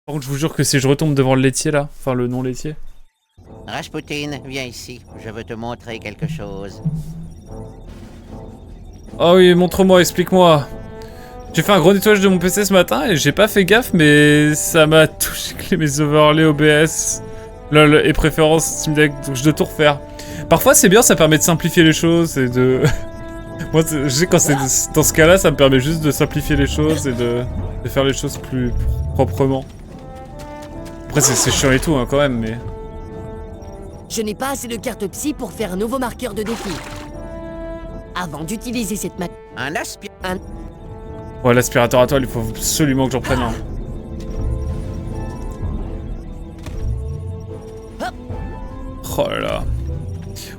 Par contre, je vous jure que si je retombe devant le laitier là, enfin le non laitier. Rasputin, viens ici. Je veux te montrer quelque chose. Ah oui, montre-moi, explique-moi. J'ai fait un gros nettoyage de mon PC ce matin et j'ai pas fait gaffe, mais ça m'a tout giclé mes overlays OBS, LOL et préférences Steam Deck, donc je dois tout refaire. Parfois c'est bien, ça permet de simplifier les choses et de... Moi, je sais quand c'est dans ce cas-là, ça me permet juste de simplifier les choses et de faire les choses plus proprement. Après c'est chiant et tout hein, quand même, mais... Je n'ai pas assez de cartes psy pour faire un nouveau marqueur de défi. Avant d'utiliser cette machine... Un aspirateur. Ouais, l'aspirateur à toile, il faut absolument que j'en prenne un. Oh là là.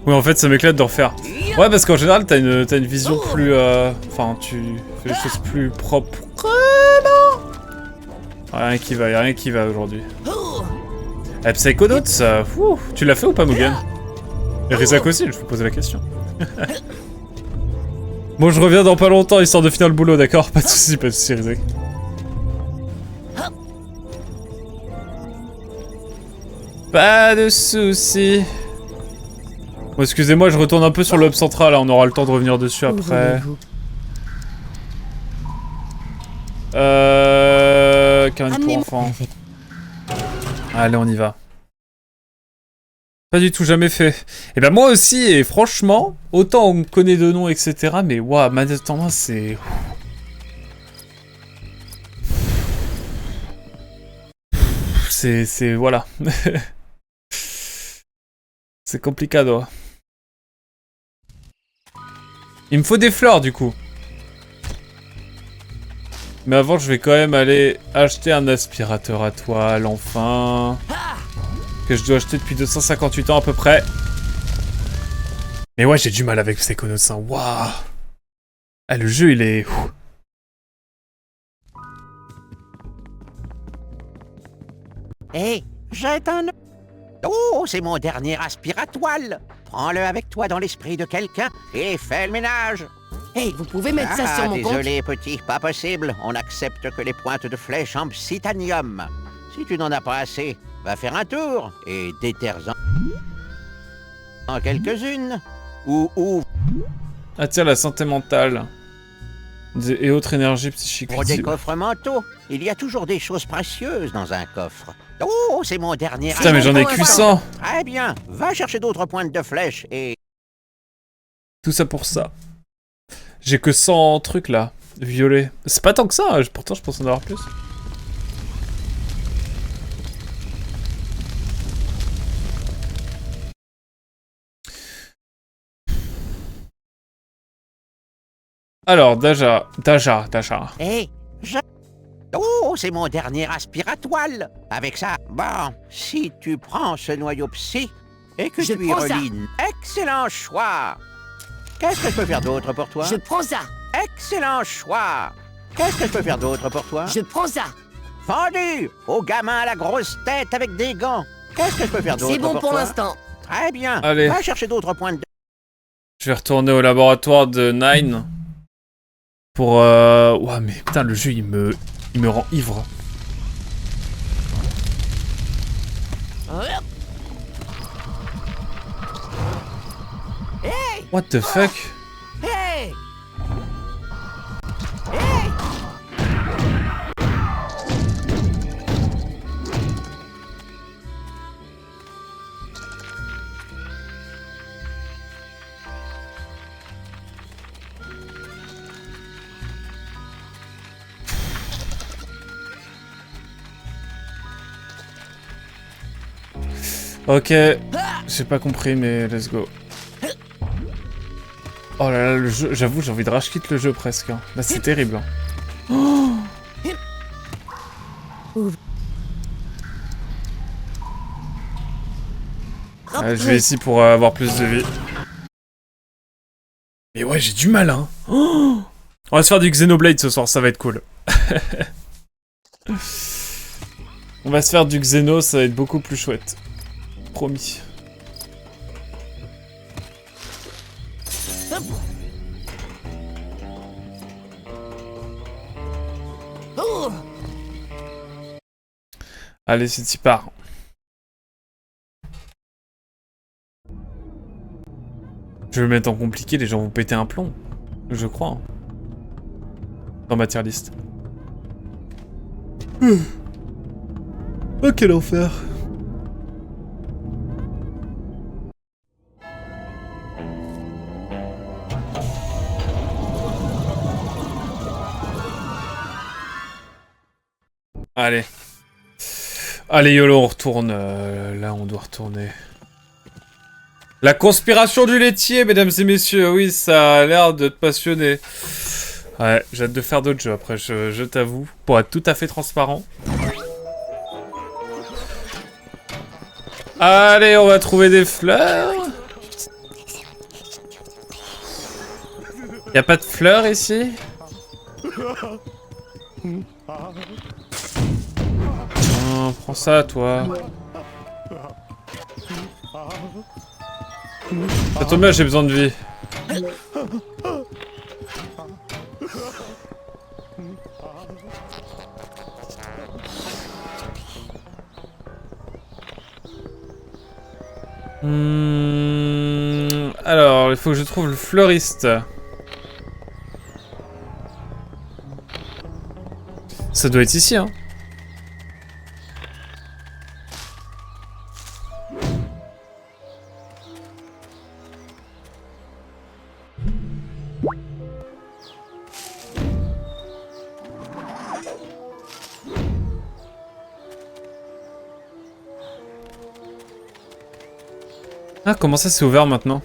Oui, en fait, ça m'éclate de refaire. Ouais, parce qu'en général, t'as une vision plus... Enfin, tu fais les choses plus propres. Rien qui va, y'a rien qui va aujourd'hui. Eh, Psychonauts, ça... tu l'as fait ou pas, Mugen? Et Rizak aussi, je vous pose la question. Bon, je reviens dans pas longtemps, histoire de finir le boulot, d'accord? Pas de soucis, Rizak. Pas de soucis. Bon, excusez-moi, je retourne un peu sur le hub central, là, on aura le temps de revenir dessus après. Carnet pour enfants. Allez, on y va. Pas du tout, jamais fait. Et ben moi aussi, et franchement, autant on me connaît de nom, etc. Mais waouh, manette en main, c'est... C'est... Voilà. C'est complicado. Il me faut des fleurs, du coup. Mais avant, je vais quand même aller acheter un aspirateur à toile, enfin... Que je dois acheter depuis 258 ans à peu près. Mais ouais, j'ai du mal avec Psychonauts 1. Waouh. Ah, le jeu, il est... Hé, jette un... Oh, c'est mon dernier aspiratoire. Prends-le avec toi dans l'esprit de quelqu'un et fais le ménage. Hey, vous pouvez mettre ça sur mon compte? Désolé, petit, pas possible. On n'accepte que les pointes de flèche en psitanium. Si tu n'en as pas assez, va faire un tour et déterre-en quelques-unes. Ou Attire la santé mentale. Et autres énergies psychiques. pour des coffres mentaux. Il y a toujours des choses précieuses dans un coffre. Oh, c'est mon dernier... Putain, mais j'en ai que 100. Très bien, va chercher d'autres pointes de flèche et... Tout ça pour ça. J'ai que 100 trucs là. Violets. C'est pas tant que ça, hein. Pourtant je pense en avoir plus. Alors, Daja. Hé, Oh, c'est mon dernier aspiratoire. Avec ça, bon, si tu prends ce noyau psy et que Je tu y prends ça. relis... Excellent choix. Qu'est-ce que je peux faire d'autre pour toi? Je prends ça. Excellent choix. Qu'est-ce que je peux faire d'autre pour toi? Je prends ça. Vendu au gamin à la grosse tête avec des gants. Qu'est-ce que je peux faire d'autre C'est bon pour toi? l'instant. Très bien. Allez. Va chercher d'autres pointes de... Je vais retourner au laboratoire de Nine. Pour ouah, mais putain, le jeu il me rend ivre. Hey! What the fuck? Hey! Hey! Ok, j'ai pas compris mais let's go. Oh là là, le jeu, j'avoue, j'ai envie de rage quitte le jeu presque. Hein. Là, c'est terrible. Hein. Oh je vais ici pour avoir plus de vie. Mais ouais, j'ai du mal, hein. Oh on va se faire du Xenoblade ce soir, ça va être cool. On va se faire du Xeno, ça va être beaucoup plus chouette. Promis. Allez, c'est y part. Je vais le mettre en compliqué, les gens vont péter un plomb. Je crois. Hein. Dans ma tier list. Oh, quel enfer. Allez. Allez, YOLO, on retourne. Là, on doit retourner. La conspiration du laitier, mesdames et messieurs. Oui, ça a l'air de te passionner. Ouais, j'ai hâte de faire d'autres jeux après, je t'avoue. Pour être tout à fait transparent. Allez, on va trouver des fleurs. Y'a pas de fleurs ici? Tiens, prends ça, toi. Ça tombe bien, j'ai besoin de vie. Alors, il faut que je trouve le fleuriste. Ça doit être ici, hein. Ah, comment ça c'est ouvert maintenant?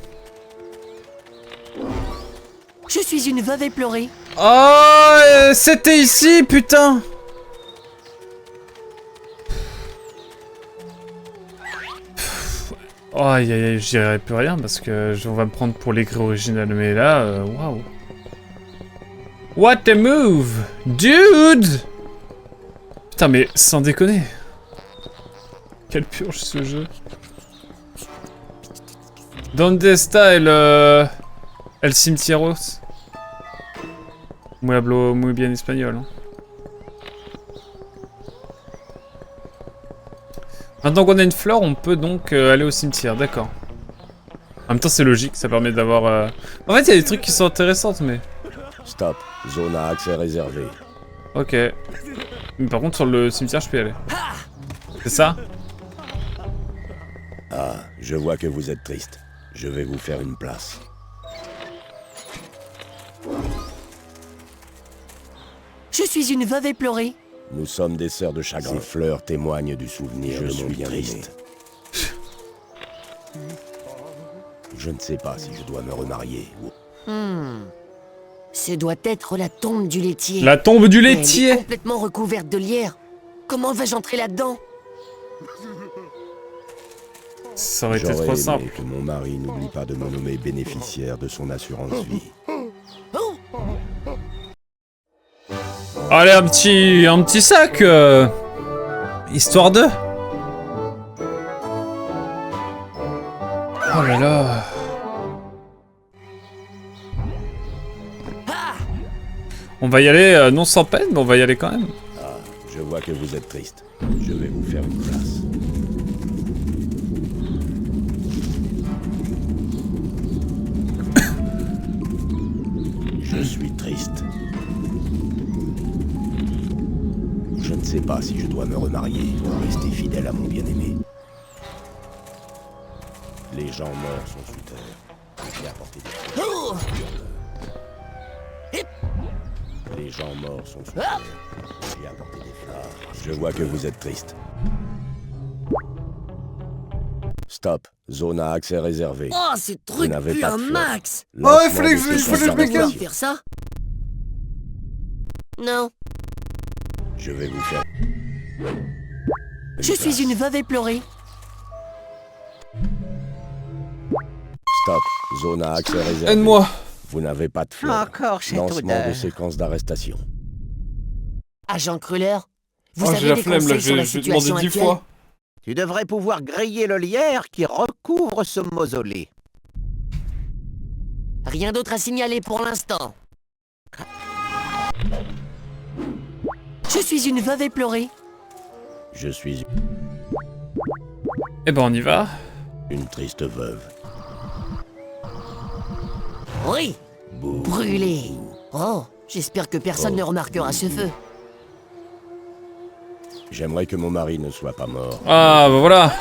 Je suis une veuve éplorée. Oh, c'était ici, putain! Oh, aïe aïe aïe, je dirais plus rien parce que on va me prendre pour l'écrit original, mais là, waouh. What a move! Dude! Putain, mais sans déconner. Quelle purge ce jeu. Donde está el cimtieros? Muy hablo muy bien espagnol. Hein. Maintenant qu'on a une fleur, on peut donc aller au cimetière, d'accord. En même temps, c'est logique, ça permet d'avoir... En fait, il y a des trucs qui sont intéressants, mais... Stop, zone à accès réservé. Ok. Mais par contre, sur le cimetière, je peux y aller. C'est ça? Ah, je vois que vous êtes triste. Je vais vous faire une place. Je suis une veuve éplorée. Nous sommes des sœurs de chagrin. Ces fleurs témoignent du souvenir de mon bien-aimé. Je ne sais pas si je dois me remarier. Ce doit être la tombe du laitier. La tombe du Mais elle est laitier! complètement recouverte de lierre. Comment vais-je entrer là-dedans? Ça aurait été J'aurais trop aimé simple. que mon mari n'oublie pas de me nommer bénéficiaire de son assurance vie. Allez, un petit sac, histoire de... Oh là là... On va y aller, non sans peine, mais on va y aller quand même. Ah, je vois que vous êtes triste. Je vais vous faire une place. Je suis triste. Je ne sais pas si je dois me remarier ou rester fidèle à mon bien-aimé. Les gens morts sont sous terre. J'ai apporté des fleurs. Les gens morts sont sous terre. J'ai apporté des fleurs. Je vois que vous êtes triste. Stop. Zone à accès réservé. Oh, ce truc n'avez pue pas un de fleurs. max. Oh, il fallait que je le Pourquoi pique. faire ça? Non. Je vais vous faire... Je suis une veuve éplorée. Stop. Zone à accès réservé. Aide-moi. Vous n'avez pas de fleurs. Encore cette Lancement odeur. de séquence d'arrestation. Agent Kruller, vous Oh, j'ai avez la des flemme là, conseils sur la je vais situation demander 10 actuelle? fois. Tu devrais pouvoir griller le lierre qui recouvre ce mausolée. Rien d'autre à signaler pour l'instant. Je suis une veuve éplorée. Je suis Eh ben on y va. une triste veuve. Oui, Bouh. brûlé. Oh, j'espère que personne ne remarquera ce feu. J'aimerais que mon mari ne soit pas mort. Ah bah voilà.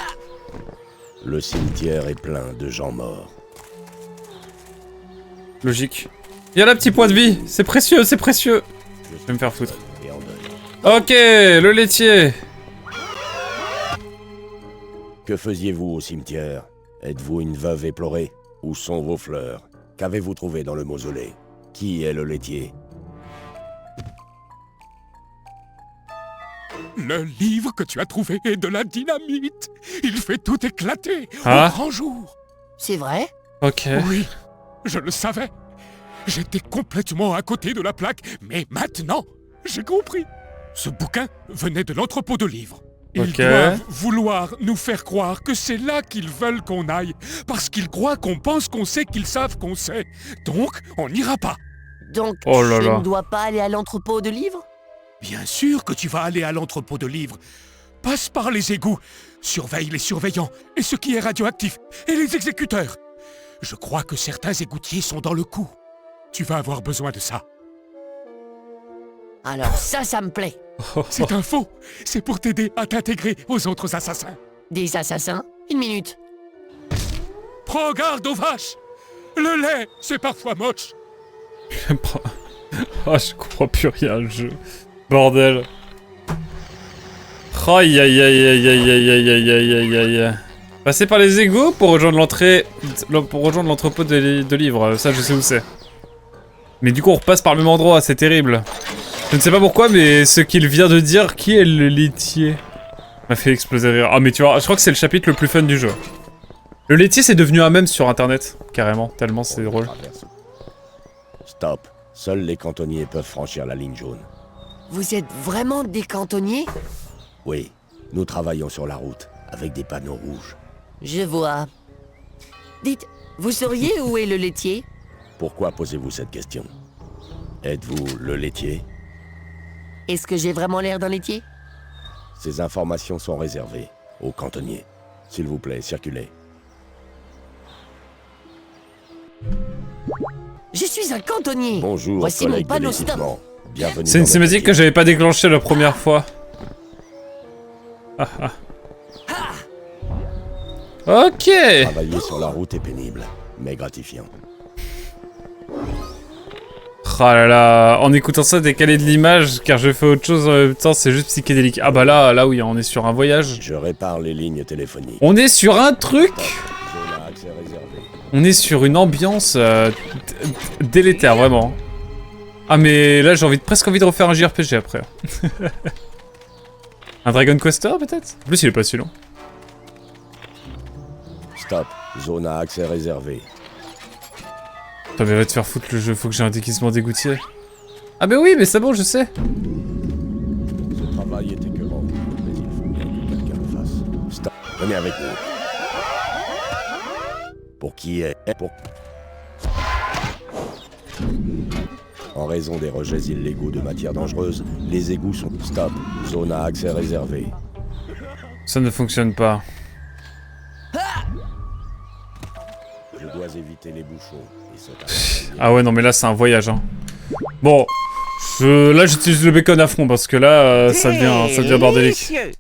Le cimetière est plein de gens morts. Logique. Il y a là, petit point de vie. C'est précieux, c'est précieux. Je vais me faire foutre. Et en deuil. Ok, le laitier. Que faisiez-vous au cimetière? Êtes-vous une veuve éplorée? Où sont vos fleurs? Qu'avez-vous trouvé dans le mausolée? Qui est le laitier? Le livre que tu as trouvé est de la dynamite. Il fait tout éclater Ah. au grand jour. C'est vrai? Ok. Oui, je le savais. J'étais complètement à côté de la plaque, mais maintenant, j'ai compris. Ce bouquin venait de l'entrepôt de livres. Ils Ok. doivent vouloir nous faire croire que c'est là qu'ils veulent qu'on aille, parce qu'ils croient qu'on pense qu'on sait qu'ils savent qu'on sait. Donc, on n'ira pas. Donc, Oh là je là. ne dois pas aller à l'entrepôt de livres? Bien sûr que tu vas aller à l'entrepôt de livres. Passe par les égouts, surveille les surveillants, et ce qui est radioactif, et les exécuteurs. Je crois que certains égoutiers sont dans le coup. Tu vas avoir besoin de ça. Alors ça me plaît. C'est un faux. C'est pour t'aider à t'intégrer aux autres assassins. Des assassins? Une minute. Prends garde aux vaches. Le lait, c'est parfois moche. Oh, je comprends plus rien le jeu. Bordel. Aïe aïe aïe aïe aïe aïe aïe aïe aïe aïe aïe. Passer par les égouts pour rejoindre l'entrée... Pour rejoindre l'entrepôt de livres, ça je sais où c'est. Mais du coup on repasse par le même endroit, c'est terrible. Je ne sais pas pourquoi, mais ce qu'il vient de dire, qui est le laitier, m'a fait exploser de rire. Ah mais tu vois, je crois que c'est le chapitre le plus fun du jeu. Le laitier c'est devenu un mème sur internet, carrément, tellement c'est drôle. Stop. Seuls les cantonniers peuvent franchir la ligne jaune. Vous êtes vraiment des cantonniers? Oui, nous travaillons sur la route, avec des panneaux rouges. Je vois. Dites, vous sauriez où est le laitier? Pourquoi posez-vous cette question? Êtes-vous le laitier? Est-ce que j'ai vraiment l'air d'un laitier? Ces informations sont réservées aux cantonniers. S'il vous plaît, circulez. Je suis un cantonnier. Bonjour, Voici mon collègue de panneau stop. l'équipement. Bienvenue C'est une dans notre cinématique que équipe. j'avais pas déclenchée la première fois. Ah ah. Ok. Travailler sur la route est pénible, mais gratifiant. Oh là là, en écoutant ça décalé de l'image, car je fais autre chose en même temps, c'est juste psychédélique. Ah bah là oui, on est sur un voyage. Je répare les lignes téléphoniques. On est sur un truc. Zone à accès réservé. On est sur une ambiance délétère, vraiment. Ah mais là j'ai presque envie de refaire un JRPG après. Un Dragon Quester peut-être? En plus il est pas si long. Stop. Zone à accès réservé. Putain mais va te faire foutre le jeu, faut que j'ai un déguisement d'égoutier. Ah bah oui mais c'est bon je sais. Ce travail est écœurant, mais il faut bien que quelqu'un le fasse. Stop. Venez avec nous. Pour qui est... Pour... En raison des rejets illégaux de matières dangereuses, les égouts sont... Stop. Zone à accès réservé. Ça ne fonctionne pas. Je dois éviter les bouchons. Et c'est Ah ouais non mais là c'est un voyage hein. Bon, là j'utilise le bacon à fond parce que là ça devient bordélique. Délicieux.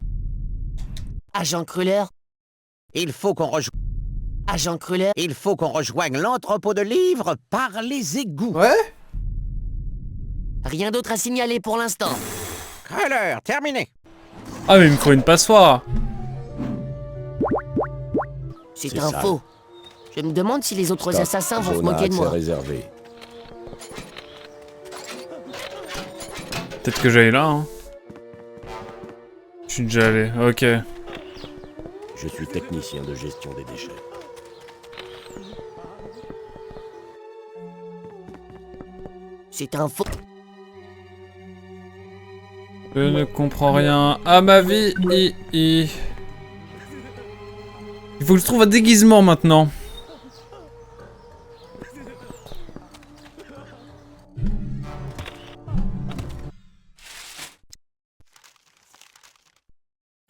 Agent Kruller? Il faut qu'on Agent Kruller? Il faut qu'on rejoigne l'entrepôt de livres par les égouts. Ouais. Rien d'autre à signaler pour l'instant. Cruller, terminé. Ah mais il me faut une passoire. C'est C'est un ça. faux. Je me demande si les autres Stop. assassins vont se Zone à moquer de accès moi. réservé. Peut-être que j'aille là hein. Je suis déjà allé, ok. Je suis technicien de gestion des déchets. C'est un faux. Je ne comprends rien à ma vie. Il faut que je trouve un déguisement maintenant.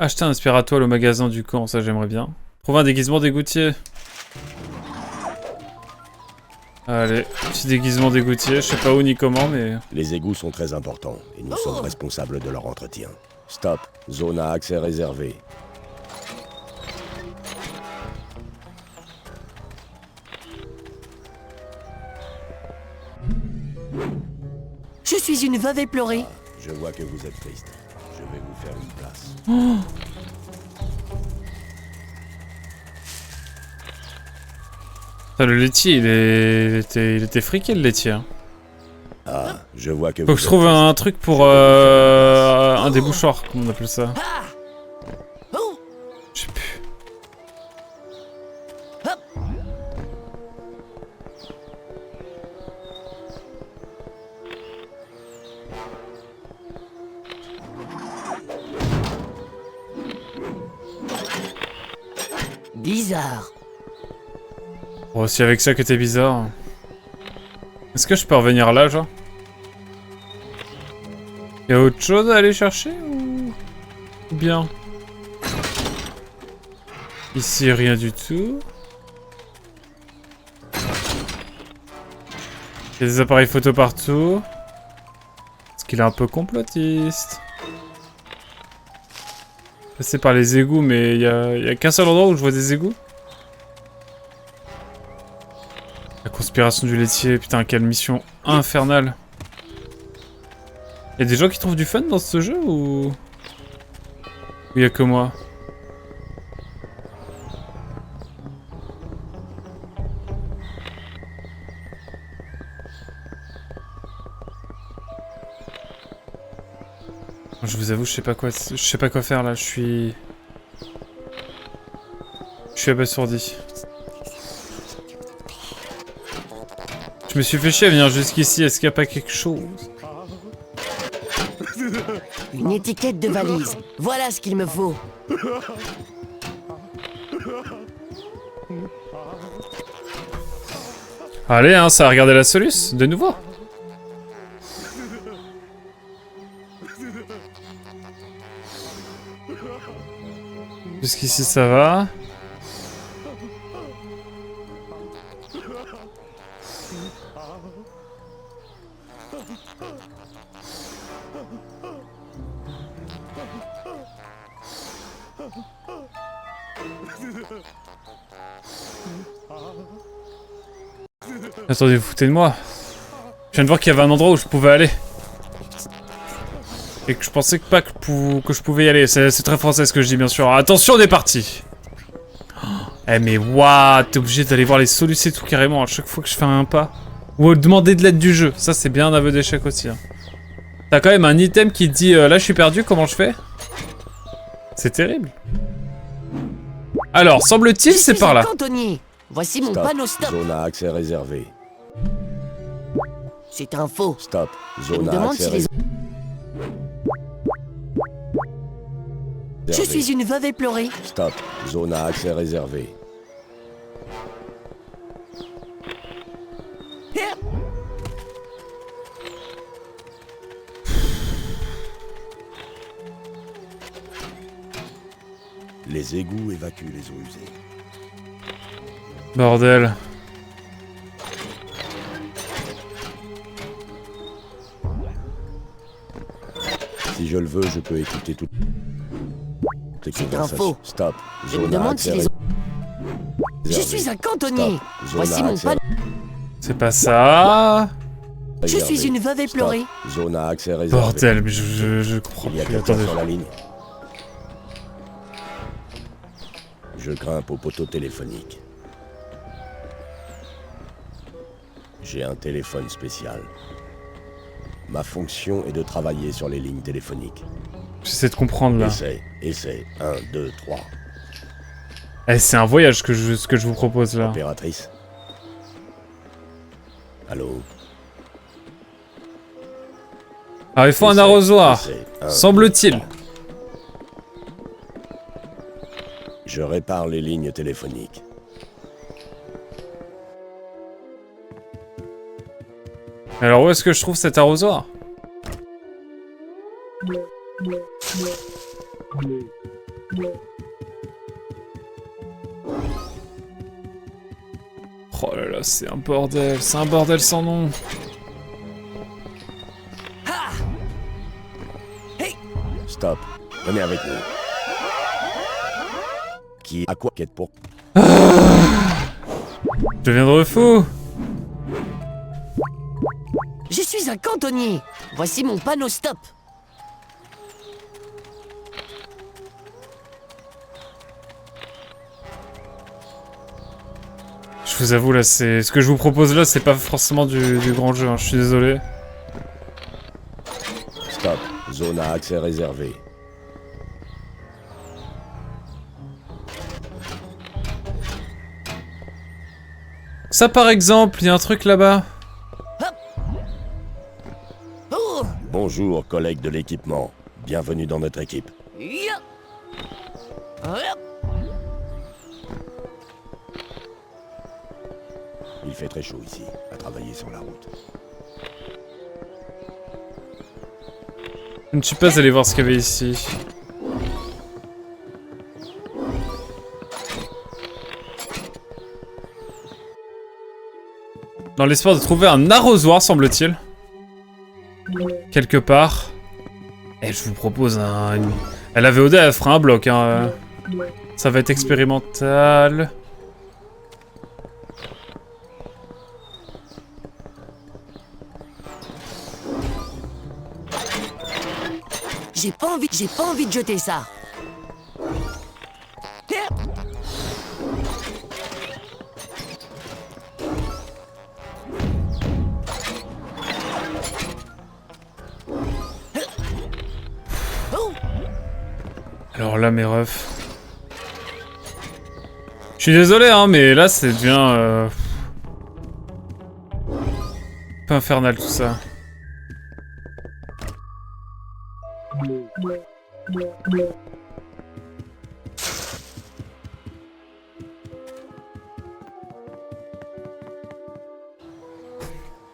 Acheter un aspiratoire au magasin du camp, ça j'aimerais bien. Trouver un déguisement d'égoutier. Allez, petit déguisement d'égoutier, je sais pas où ni comment, mais... Les égouts sont très importants et nous sommes responsables de leur entretien. Stop. Zone à accès réservé. Je suis une veuve éplorée. Je vois que vous êtes triste. Je vais vous faire une place. Putain, le laitier, il était friqué le laitier. Hein. Ah, je vois que Faut vous que je trouve êtes un triste. truc pour un débouchoir, comment on appelle ça. Oh, Je sais plus. bizarre. Oh, si avec ça que t'es bizarre. Est-ce que je peux revenir là, genre? Y'a autre chose à aller chercher ou bien? Ici, rien du tout. Y'a des appareils photo partout. Est-ce qu'il est un peu complotiste? Passer par les égouts, mais y a qu'un seul endroit où je vois des égouts. La conspiration du laitier, putain, quelle mission infernale. Y'a des gens qui trouvent du fun dans ce jeu ou y'a que moi? Je vous avoue, je sais pas quoi faire là, je suis abasourdi. Je me suis fait chier à venir jusqu'ici, est-ce qu'il n'y a pas quelque chose? Une étiquette de valise. Voilà ce qu'il me faut. Allez, hein, ça a regardé la soluce, de nouveau. Jusqu'ici ça va. Attendez, vous foutez de moi. Je viens de voir qu'il y avait un endroit où je pouvais aller. Et que je pensais que pas que je pouvais y aller. C'est très français ce que je dis, bien sûr. Attention, on est parti. Eh mais waouh, t'es obligé d'aller voir les solutions et tout carrément à chaque fois que je fais un pas. Ou demander de l'aide du jeu. Ça, c'est bien un aveu d'échec aussi. Hein. T'as quand même un item qui te dit là, je suis perdu, comment je fais? C'est terrible. Alors, semble-t-il, c'est par là. Cantonnier. Voici mon Stop. panneau stop. Zone à accès réservé. C'est un faux. Stop. Je Zone me à demande accès si les... réservé. Je suis une veuve éplorée. Stop. Zone à accès réservé. Les égouts évacuent les eaux usées. Bordel. Si je le veux, je peux écouter toutes les C'est un conversations. faux. Stop. Je me Zone à demande si accès les... Je suis un cantonnier. Stop. Zone Voici à mon accès panneau. C'est pas ça. Je suis une veuve éplorée. Stop. Zone à accès réservé. Bordel, mais je comprends Il y a plus. quelqu'un Attendez. sur la ligne. Je grimpe au poteau téléphonique. J'ai un téléphone spécial. Ma fonction est de travailler sur les lignes téléphoniques. J'essaie de comprendre là. Essaie. 1, 2, 3. Eh, c'est un voyage ce que je vous propose là. Opératrice. Allô. Alors il faut un arrosoir. Essaie. 1, Semble-t-il. 2, 3. Je répare les lignes téléphoniques. Alors où est-ce que je trouve cet arrosoir? Oh là là, c'est un bordel sans nom. Stop. Venez avec nous. Qui a quoi quête pour... Je deviendrai fou. Je suis un cantonnier. Voici mon panneau stop. Je vous avoue, là, c'est... Ce que je vous propose là, c'est pas forcément du grand jeu, hein. Je suis désolé. Stop. Zone à accès réservé. Ça, par exemple, il y a un truc là-bas. Oh, Bonjour, collègues de l'équipement. Bienvenue dans notre équipe. ya. Hop. Il fait très chaud ici, à travailler sur la route. Je ne suis pas allé voir ce qu'il y avait ici. Dans l'espoir de trouver un arrosoir, semble-t-il. Quelque part. Et je vous propose un... La VOD, elle fera un bloc, hein. Ça va être expérimental. J'ai pas envie de jeter ça. Oh, Alors là, mes refs. Je suis désolé, hein, mais là, ça devient... un peu infernal, tout ça.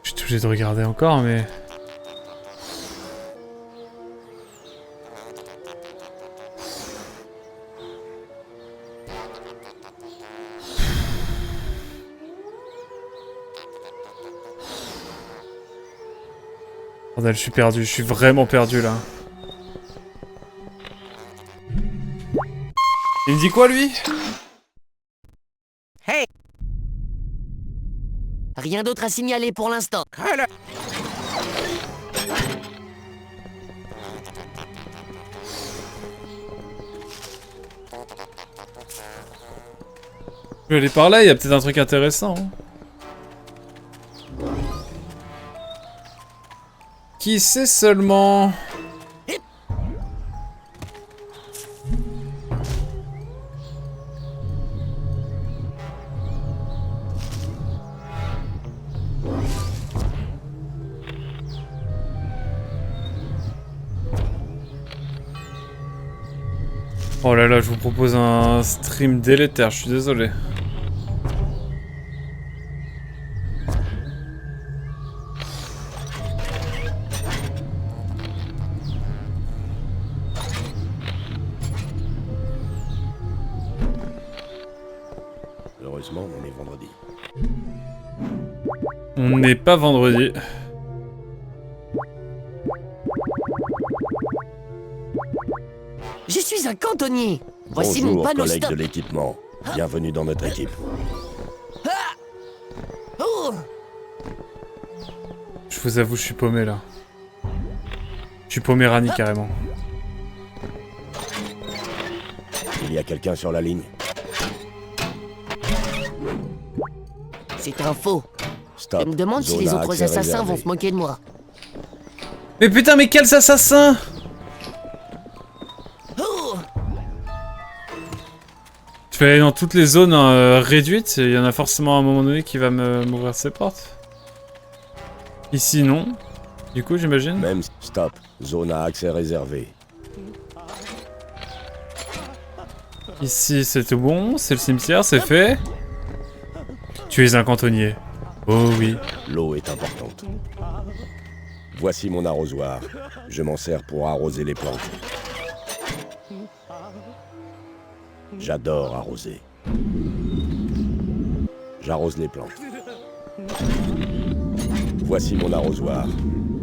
Je suis obligé de regarder encore, mais... Bordel, je suis perdu, je suis vraiment perdu là. Il me dit quoi lui? Hey, rien d'autre à signaler pour l'instant. creux-le. Je vais aller par là, il y a peut-être un truc intéressant. Hein. Qui sait seulement? Oh là là, je vous propose un stream délétère, je suis désolé. Heureusement, on est vendredi. On n'est pas vendredi. Je suis un cantonnier. Voici mon Bonjour, panneau collègues stop. de l'équipement. Bienvenue dans notre équipe. Oh, Je vous avoue, je suis paumé là. Je suis Poméranie carrément. Il y a quelqu'un sur la ligne? c'est un faux. Stop. Je me demande si Zone les à autres accès assassins réservé. vont se moquer de moi. Mais putain, mais quels assassins! Oh, Je vais aller dans toutes les zones réduites, et il y en a forcément à un moment donné qui va m'ouvrir ses portes. Ici, non. Du coup, j'imagine. Même... Stop. Zone à accès réservé. Ici, c'est tout bon, c'est le cimetière, c'est fait. Tu es un cantonnier. Oh oui. L'eau est importante. Voici mon arrosoir. Je m'en sers pour arroser les plantes. J'adore arroser. J'arrose les plantes. Voici mon arrosoir.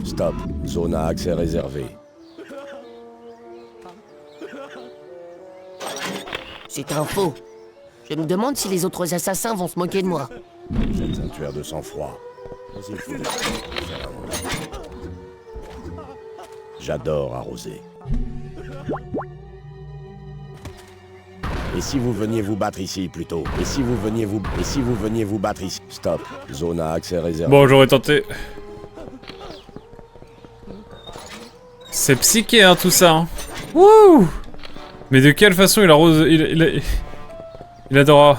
Stop. Zone à accès réservé. C'est un faux. Je me demande si les autres assassins vont se moquer de moi. Vous êtes un tueur de sang-froid. Mais il faut faire un moment. J'adore arroser. Et si vous veniez vous battre ici, plutôt? Et si vous veniez vous battre ici? Stop. Zone à accès réservé. Bon, j'aurais tenté. C'est psyché, hein, tout ça. Hein. Wouh! Mais de quelle façon il arrose... Il adore...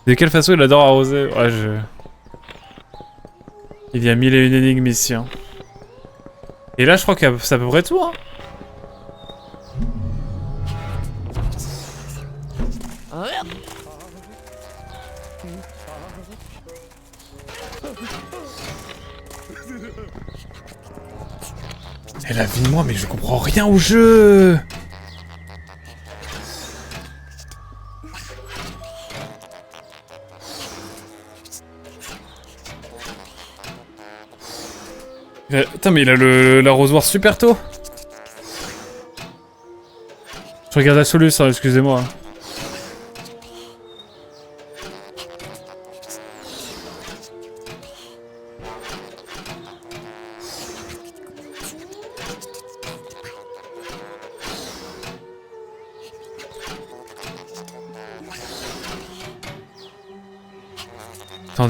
De quelle façon il adore arroser? Ouais, Il y a 1001 énigmes ici, hein. Et là, je crois que c'est à peu près tout, hein. Et la vie de moi, mais je comprends rien au jeu. Putain, mais il a l'arrosoir super tôt. Je regarde la solution, hein, excusez-moi.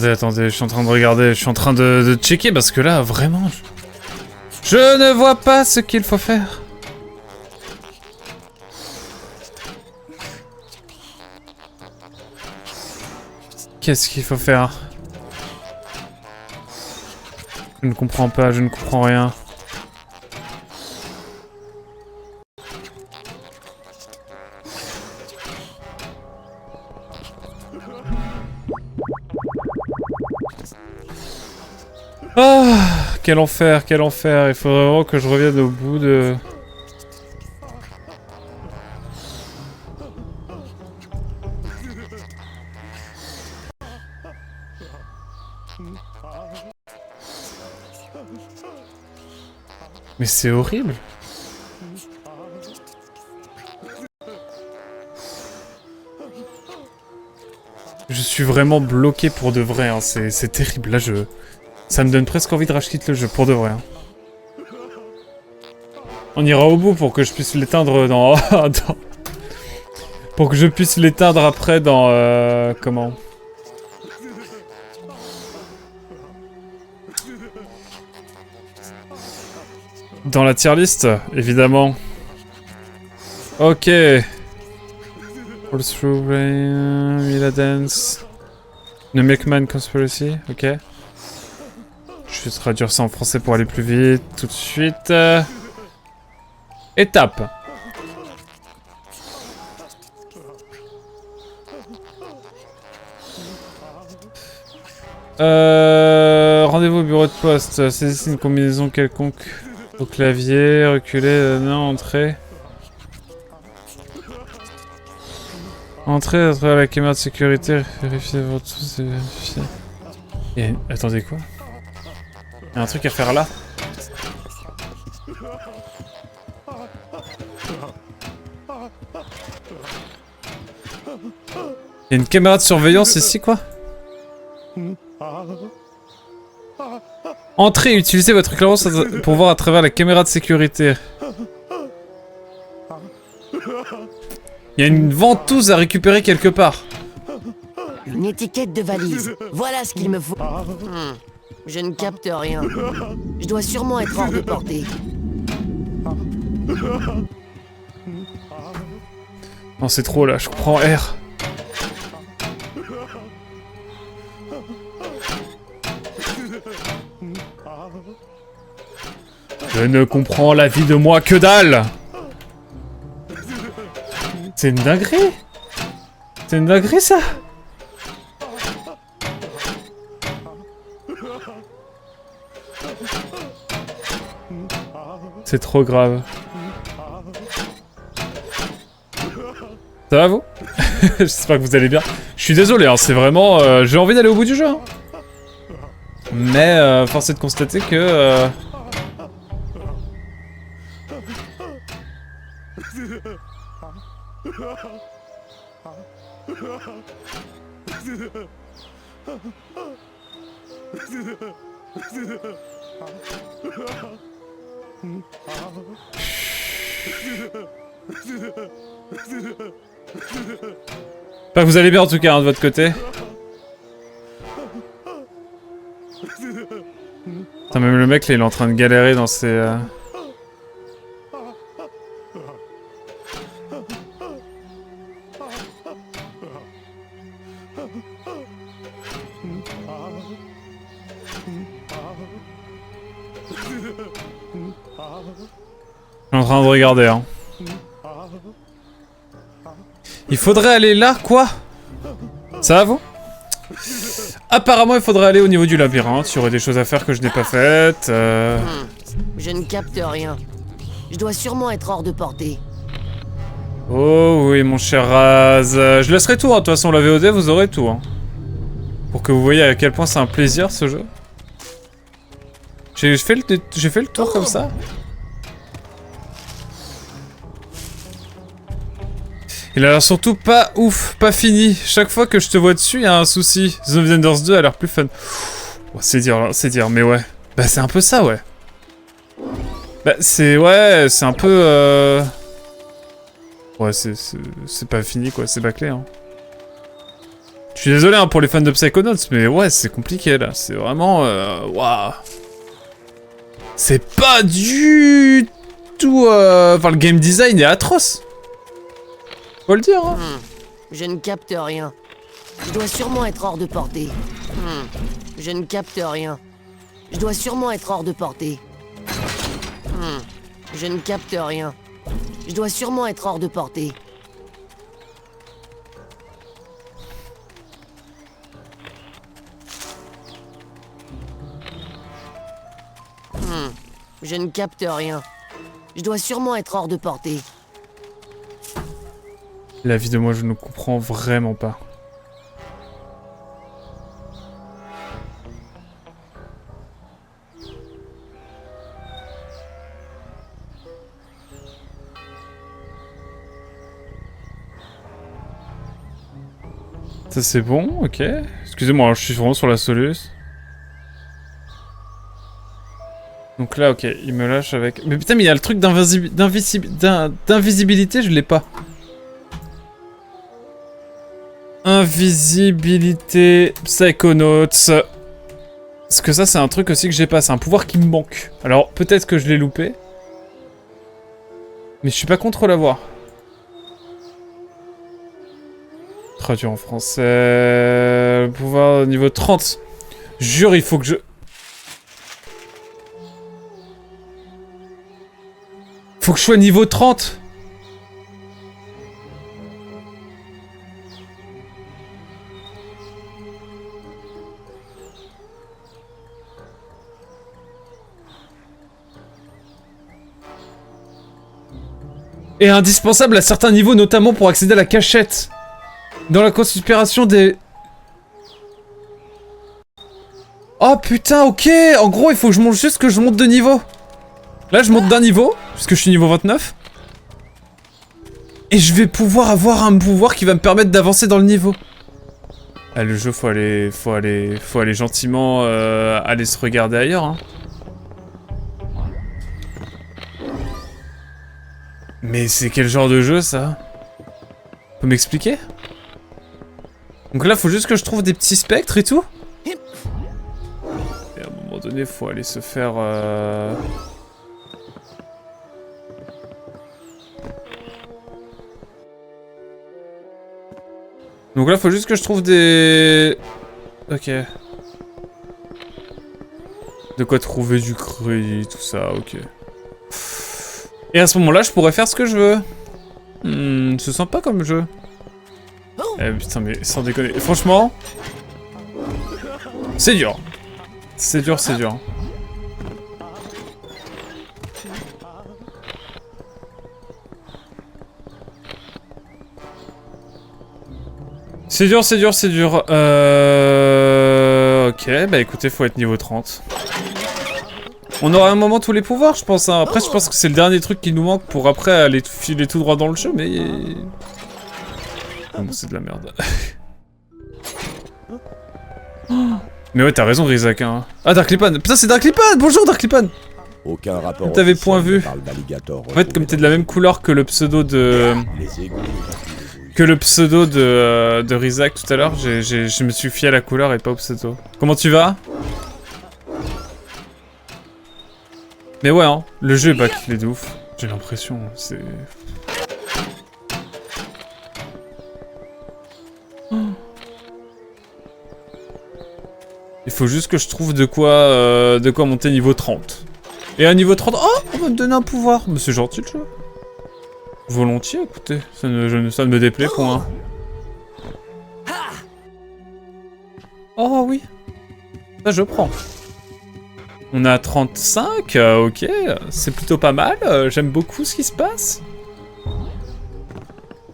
Attendez, je suis en train de regarder, je suis en train de checker parce que là, vraiment, je ne vois pas ce qu'il faut faire. Qu'est-ce qu'il faut faire? Je ne comprends pas, je ne comprends rien. Ah, quel enfer, quel enfer. Il faudrait vraiment que je revienne au bout de... Mais c'est horrible. Je suis vraiment bloqué pour de vrai, hein. C'est terrible. Là, ça me donne presque envie de rage quitte le jeu, pour de vrai. Hein. On ira au bout pour que je puisse l'éteindre dans... Pour que je puisse l'éteindre après dans... Comment? Dans la tier list, évidemment. Ok. All through rain, Mila Dance. The Milkman Conspiracy, ok. Je vais traduire ça en français pour aller plus vite, tout de suite. Étape. Rendez-vous au bureau de poste. Saisissez une combinaison quelconque au clavier, reculez, non, entrez. Entrez à travers la caméra de sécurité, vérifiez avant tout, c'est vérifier. Et attendez quoi? Il y a un truc à faire là. Il y a une caméra de surveillance ici quoi? Entrez et utilisez votre éclairance pour voir à travers la caméra de sécurité. Il y a une ventouse à récupérer quelque part. Une étiquette de valise. Voilà ce qu'il me faut. Je ne capte rien. Je dois sûrement être hors de portée. Non, c'est trop là, je comprends R. Je ne comprends la vie de moi que dalle. C'est une dinguerie. C'est une dinguerie ça. C'est trop grave. Ça va vous? J'espère que vous allez bien. Je suis désolé, hein, c'est vraiment... j'ai envie d'aller au bout du jeu. Hein. Mais force est de constater que... J'espère que vous allez bien en tout cas, hein, de votre côté. Putain, même le mec là, il est en train de galérer dans ses... Je suis en train de regarder, hein. Il faudrait aller là, quoi? Ça va, vous? Apparemment, il faudrait aller au niveau du labyrinthe. Il y aurait des choses à faire que je n'ai pas faites. Je ne capte rien. Je dois sûrement être hors de portée. Oh oui, mon cher Raz. Je laisserai tout, hein. De toute façon, la VOD, vous aurez tout. Hein. Pour que vous voyez à quel point c'est un plaisir, ce jeu. J'ai fait le tour comme ça. Il a l'air surtout pas ouf, pas fini. Chaque fois que je te vois dessus, il y a un souci. The Enders 2 a l'air plus fun. Oh, c'est dire, mais ouais. Bah c'est un peu ça, ouais. Bah c'est... Ouais, c'est un peu... Ouais, c'est pas fini, quoi. C'est bâclé, hein. Je suis désolé hein, pour les fans de Psychonauts, mais ouais, c'est compliqué, là. C'est vraiment... Waouh. C'est pas du tout... Enfin, le game design est atroce. Faut le dire, hein. Je ne capte rien. Je dois sûrement être hors de portée. Je ne capte rien. Je dois sûrement être hors de portée. Je ne capte rien. Je dois sûrement être hors de portée. Je ne capte rien. Je dois sûrement être hors de portée. La vie de moi, je ne comprends vraiment pas. Ça c'est bon, ok. Excusez-moi, je suis vraiment sur la soluce. Donc là, ok, il me lâche avec... Mais putain, mais il y a le truc d'invisibilité, je l'ai pas. Invisibilité, Psychonauts. Parce que ça, c'est un truc aussi que j'ai pas. C'est un pouvoir qui me manque. Alors, peut-être que je l'ai loupé. Mais je suis pas contre l'avoir. Traduit en français... Pouvoir niveau 30. Jure, il faut que je... Faut que je sois niveau 30. Et indispensable à certains niveaux, notamment pour accéder à la cachette. Dans la conspiration des... Oh putain, ok. En gros, il faut que je monte juste que je monte de niveau. Là, je monte d'un niveau, puisque je suis niveau 29. Et je vais pouvoir avoir un pouvoir qui va me permettre d'avancer dans le niveau. Ah, le jeu, faut aller gentiment aller se regarder ailleurs, hein. Mais c'est quel genre de jeu, ça? Faut m'expliquer? Donc là, faut juste que je trouve des petits spectres et tout? Et à un moment donné, faut aller se faire... Donc là, faut juste que je trouve des... Ok. De quoi trouver du crédit, tout ça, ok. Et à ce moment-là, je pourrais faire ce que je veux. Se sent pas comme jeu. Eh putain, mais sans déconner. Franchement... C'est dur. C'est dur, c'est dur. C'est dur, c'est dur, c'est dur. Ok, bah écoutez, faut être niveau 30. On aura un moment tous les pouvoirs, je pense. Hein. Après, je pense que c'est le dernier truc qui nous manque pour après aller filer tout droit dans le jeu, mais... Oh, c'est de la merde. Mais ouais, t'as raison, Rizak. Hein. Ah, Darklipan. Putain, c'est Darklipan. Bonjour, Darklipan. Aucun rapport. T'avais point vu. Parle d'alligator En fait, comme t'es de la même couleur que le pseudo de... Les égouts, Que le pseudo de Rizak tout à l'heure, je me suis fié à la couleur et pas au pseudo. Comment tu vas? Mais ouais, hein, le jeu est bâclé de ouf. J'ai l'impression, c'est... Il faut juste que je trouve de quoi monter niveau 30. Et à niveau 30, oh, on va me donner un pouvoir. Mais c'est gentil le jeu. Volontiers, écoutez, ça ne me déplaît point. Oh oui, ça je prends. On a 35, ok, c'est plutôt pas mal, j'aime beaucoup ce qui se passe.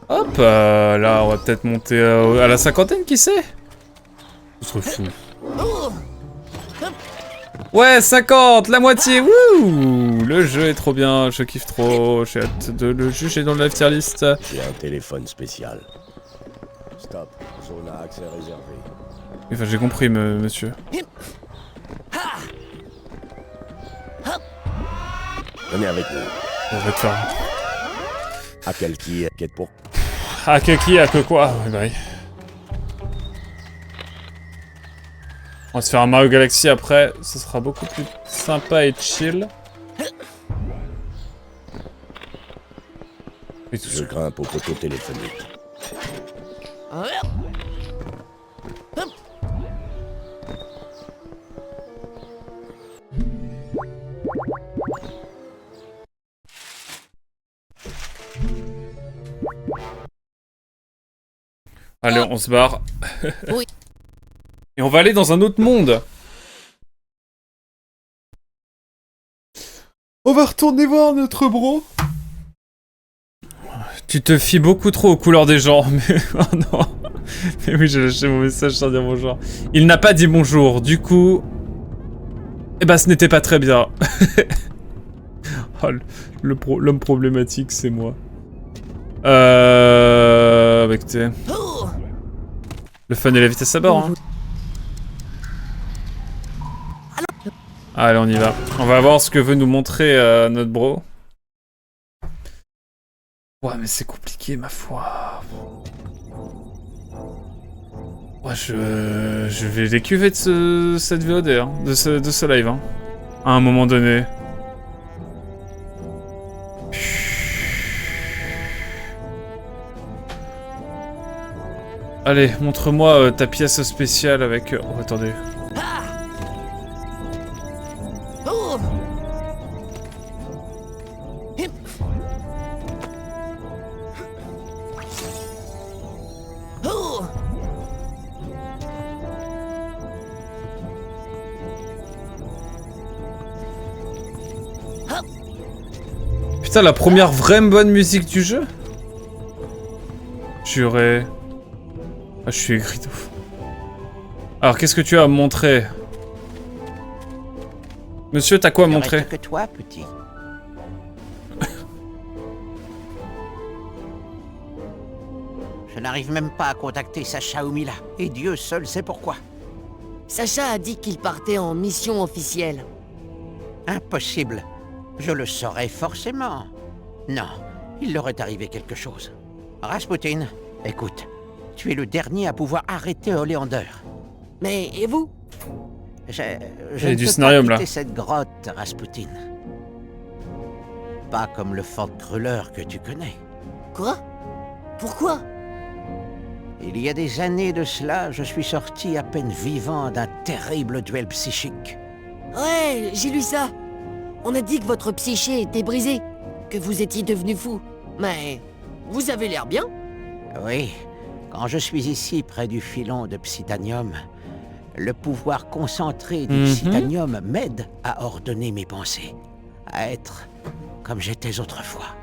Hop, là on va peut-être monter à la cinquantaine, qui sait? Ce serait fou. Ouais, 50, la moitié, wouh! Le jeu est trop bien, je kiffe trop, j'ai hâte de le juger dans le live tier list. J'ai un téléphone spécial. Stop, zone à accès réservé. Enfin, j'ai compris, monsieur. Venez avec nous. On va te faire... À quel qui, quête pour... À que qui, à que quoi? Ouais, bah oui. On va se faire un Mario Galaxy après, ce sera beaucoup plus sympa et chill. Et tout Je grimpe au poteau téléphonique. Allez, on se barre. Oui. Et on va aller dans un autre monde. On va retourner voir notre bro. Tu te fies beaucoup trop aux couleurs des gens, mais... Oh non. Mais oui, j'ai lâché mon message sans dire bonjour. Il n'a pas dit bonjour, du coup... Eh ben, ce n'était pas très bien. Oh, l'homme problématique, c'est moi. Avec tes... Le fun et la vitesse à bord, hein. Allez, on y va. On va voir ce que veut nous montrer notre bro. Ouais, mais c'est compliqué, ma foi. Ouais, je vais les cuver de cette VOD, hein, de ce live, hein, à un moment donné. Allez, montre-moi ta pièce spéciale avec... Oh, attendez. Putain, la première vraie bonne musique du jeu. Juré. Ah, je suis aigri de ouf. Alors, qu'est-ce que tu as à me montrer? Monsieur, t'as quoi à me montrer? Que toi, petit. Je n'arrive même pas à contacter Sacha Oumila, et Dieu seul sait pourquoi. Sacha a dit qu'il partait en mission officielle. Impossible. Je le saurais forcément. Non, il leur est arrivé quelque chose. Rasputin, écoute, tu es le dernier à pouvoir arrêter Oleander. Mais et vous? Je Il y a ne du peux scénario, pas là. quitter cette grotte, Rasputin. Pas comme le Fort Cruller que tu connais. Quoi? Pourquoi? Il y a des années de cela, je suis sorti à peine vivant d'un terrible duel psychique. Ouais, j'ai lu ça. On a dit que votre psyché était brisée, que vous étiez devenu fou. Mais vous avez l'air bien. Oui, quand je suis ici près du filon de Psitanium, le pouvoir concentré du Psitanium m'aide à ordonner mes pensées, à être comme j'étais autrefois.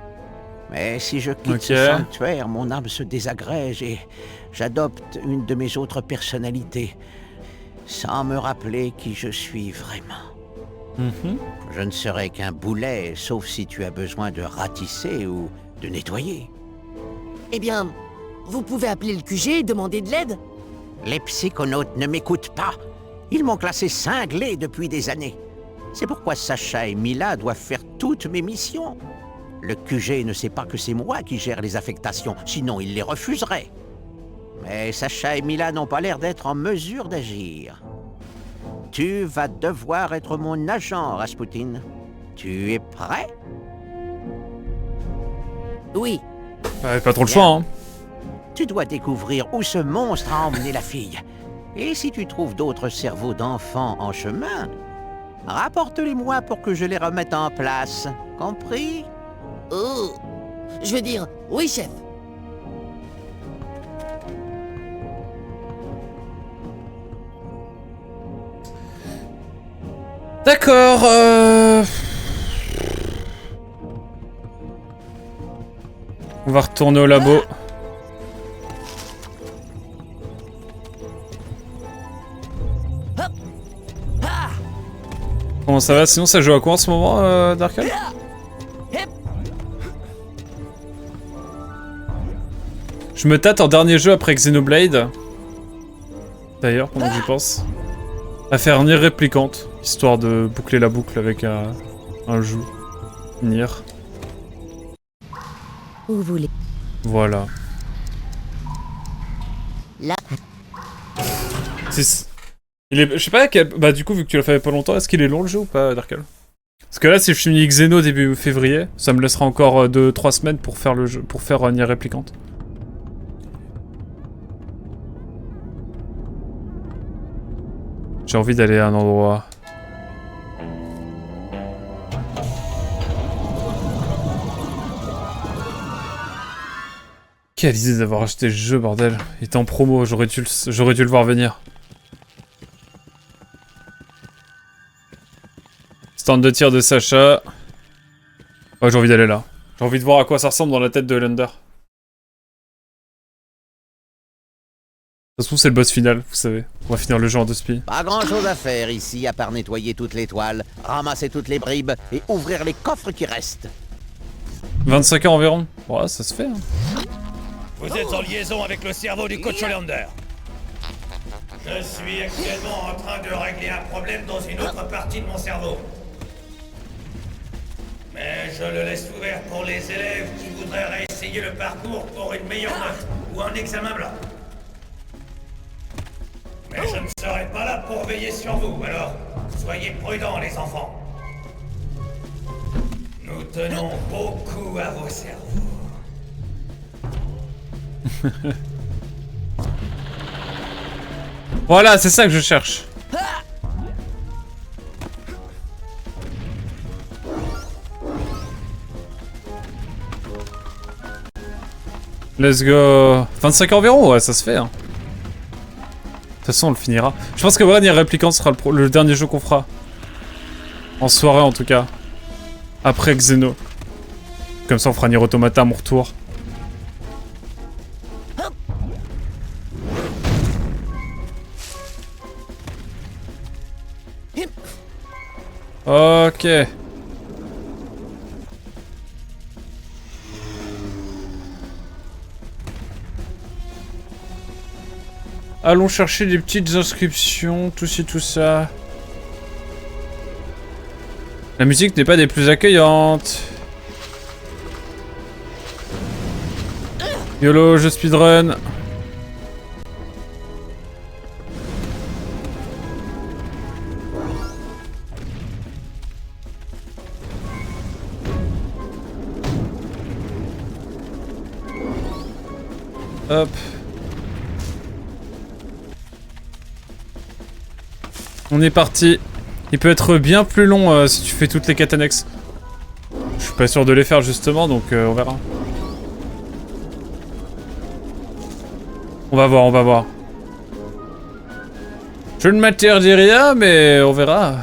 Mais si je quitte Ok. ce sanctuaire, mon âme se désagrège et j'adopte une de mes autres personnalités, sans me rappeler qui je suis vraiment. Mhm. Je ne serai qu'un boulet, sauf si tu as besoin de ratisser ou de nettoyer. Eh bien, vous pouvez appeler le QG et demander de l'aide. Les psychonautes ne m'écoutent pas. Ils m'ont classé cinglé depuis des années. C'est pourquoi Sacha et Mila doivent faire toutes mes missions. Le QG ne sait pas que c'est moi qui gère les affectations, sinon il les refuserait. Mais Sacha et Mila n'ont pas l'air d'être en mesure d'agir. Tu vas devoir être mon agent, Rasputin. Tu es prêt? Oui, Ouais, pas trop le choix, hein. Tu dois découvrir où ce monstre a emmené la fille. Et si tu trouves d'autres cerveaux d'enfants en chemin, rapporte-les-moi pour que je les remette en place. Compris? oh, je veux dire, oui, chef. D'accord, on va retourner au labo. Comment ça va? Sinon ça joue à quoi en ce moment, Darkal? Je me tâte en dernier jeu après Xenoblade. D'ailleurs, pendant que j'y pense. À faire Nier Réplicante, histoire de boucler la boucle avec un jeu. Nier. Où vous voulez. Voilà. Là. Je sais pas, bah du coup, vu que tu l'as fait pas longtemps, est-ce qu'il est long le jeu ou pas, Darkal? Parce que là, si je finis Xeno début février, ça me laissera encore 2-3 semaines pour faire le jeu, pour faire Nier Réplicante. J'ai envie d'aller à un endroit. Quelle idée d'avoir acheté le jeu, bordel. Il était en promo, j'aurais dû le voir venir. Stand de tir de Sacha. Ouais, j'ai envie d'aller là. J'ai envie de voir à quoi ça ressemble dans la tête de Lander. De toute façon, c'est le boss final, vous savez. On va finir le jeu en 2 spies. Pas grand-chose à faire ici, à part nettoyer toutes les toiles, ramasser toutes les bribes et ouvrir les coffres qui restent. 25 ans environ. Ouais, ça se fait, hein. Vous êtes en liaison avec le cerveau du coach Hollander. Je suis actuellement en train de régler un problème dans une autre partie de mon cerveau. Mais je le laisse ouvert pour les élèves qui voudraient réessayer le parcours pour une meilleure note ou un examen blanc. Mais je ne serai pas là pour veiller sur vous, alors soyez prudents les enfants. Nous tenons beaucoup à vos cerveaux. Voilà, c'est ça que je cherche. Let's go. 25 environ, ouais, ça se fait, hein. De toute façon, on le finira. Je pense que Nier Replicant sera le dernier jeu qu'on fera. En soirée, en tout cas. Après Xeno. Comme ça, on fera Nier Automata à mon retour. Ok. Allons chercher les petites inscriptions, tout ci, tout ça. La musique n'est pas des plus accueillantes. YOLO, je speedrun. Hop. On est parti. Il peut être bien plus long si tu fais toutes les quêtes annexes. Je suis pas sûr de les faire justement, donc on verra. On va voir, on va voir. Je ne m'interdis rien, mais on verra.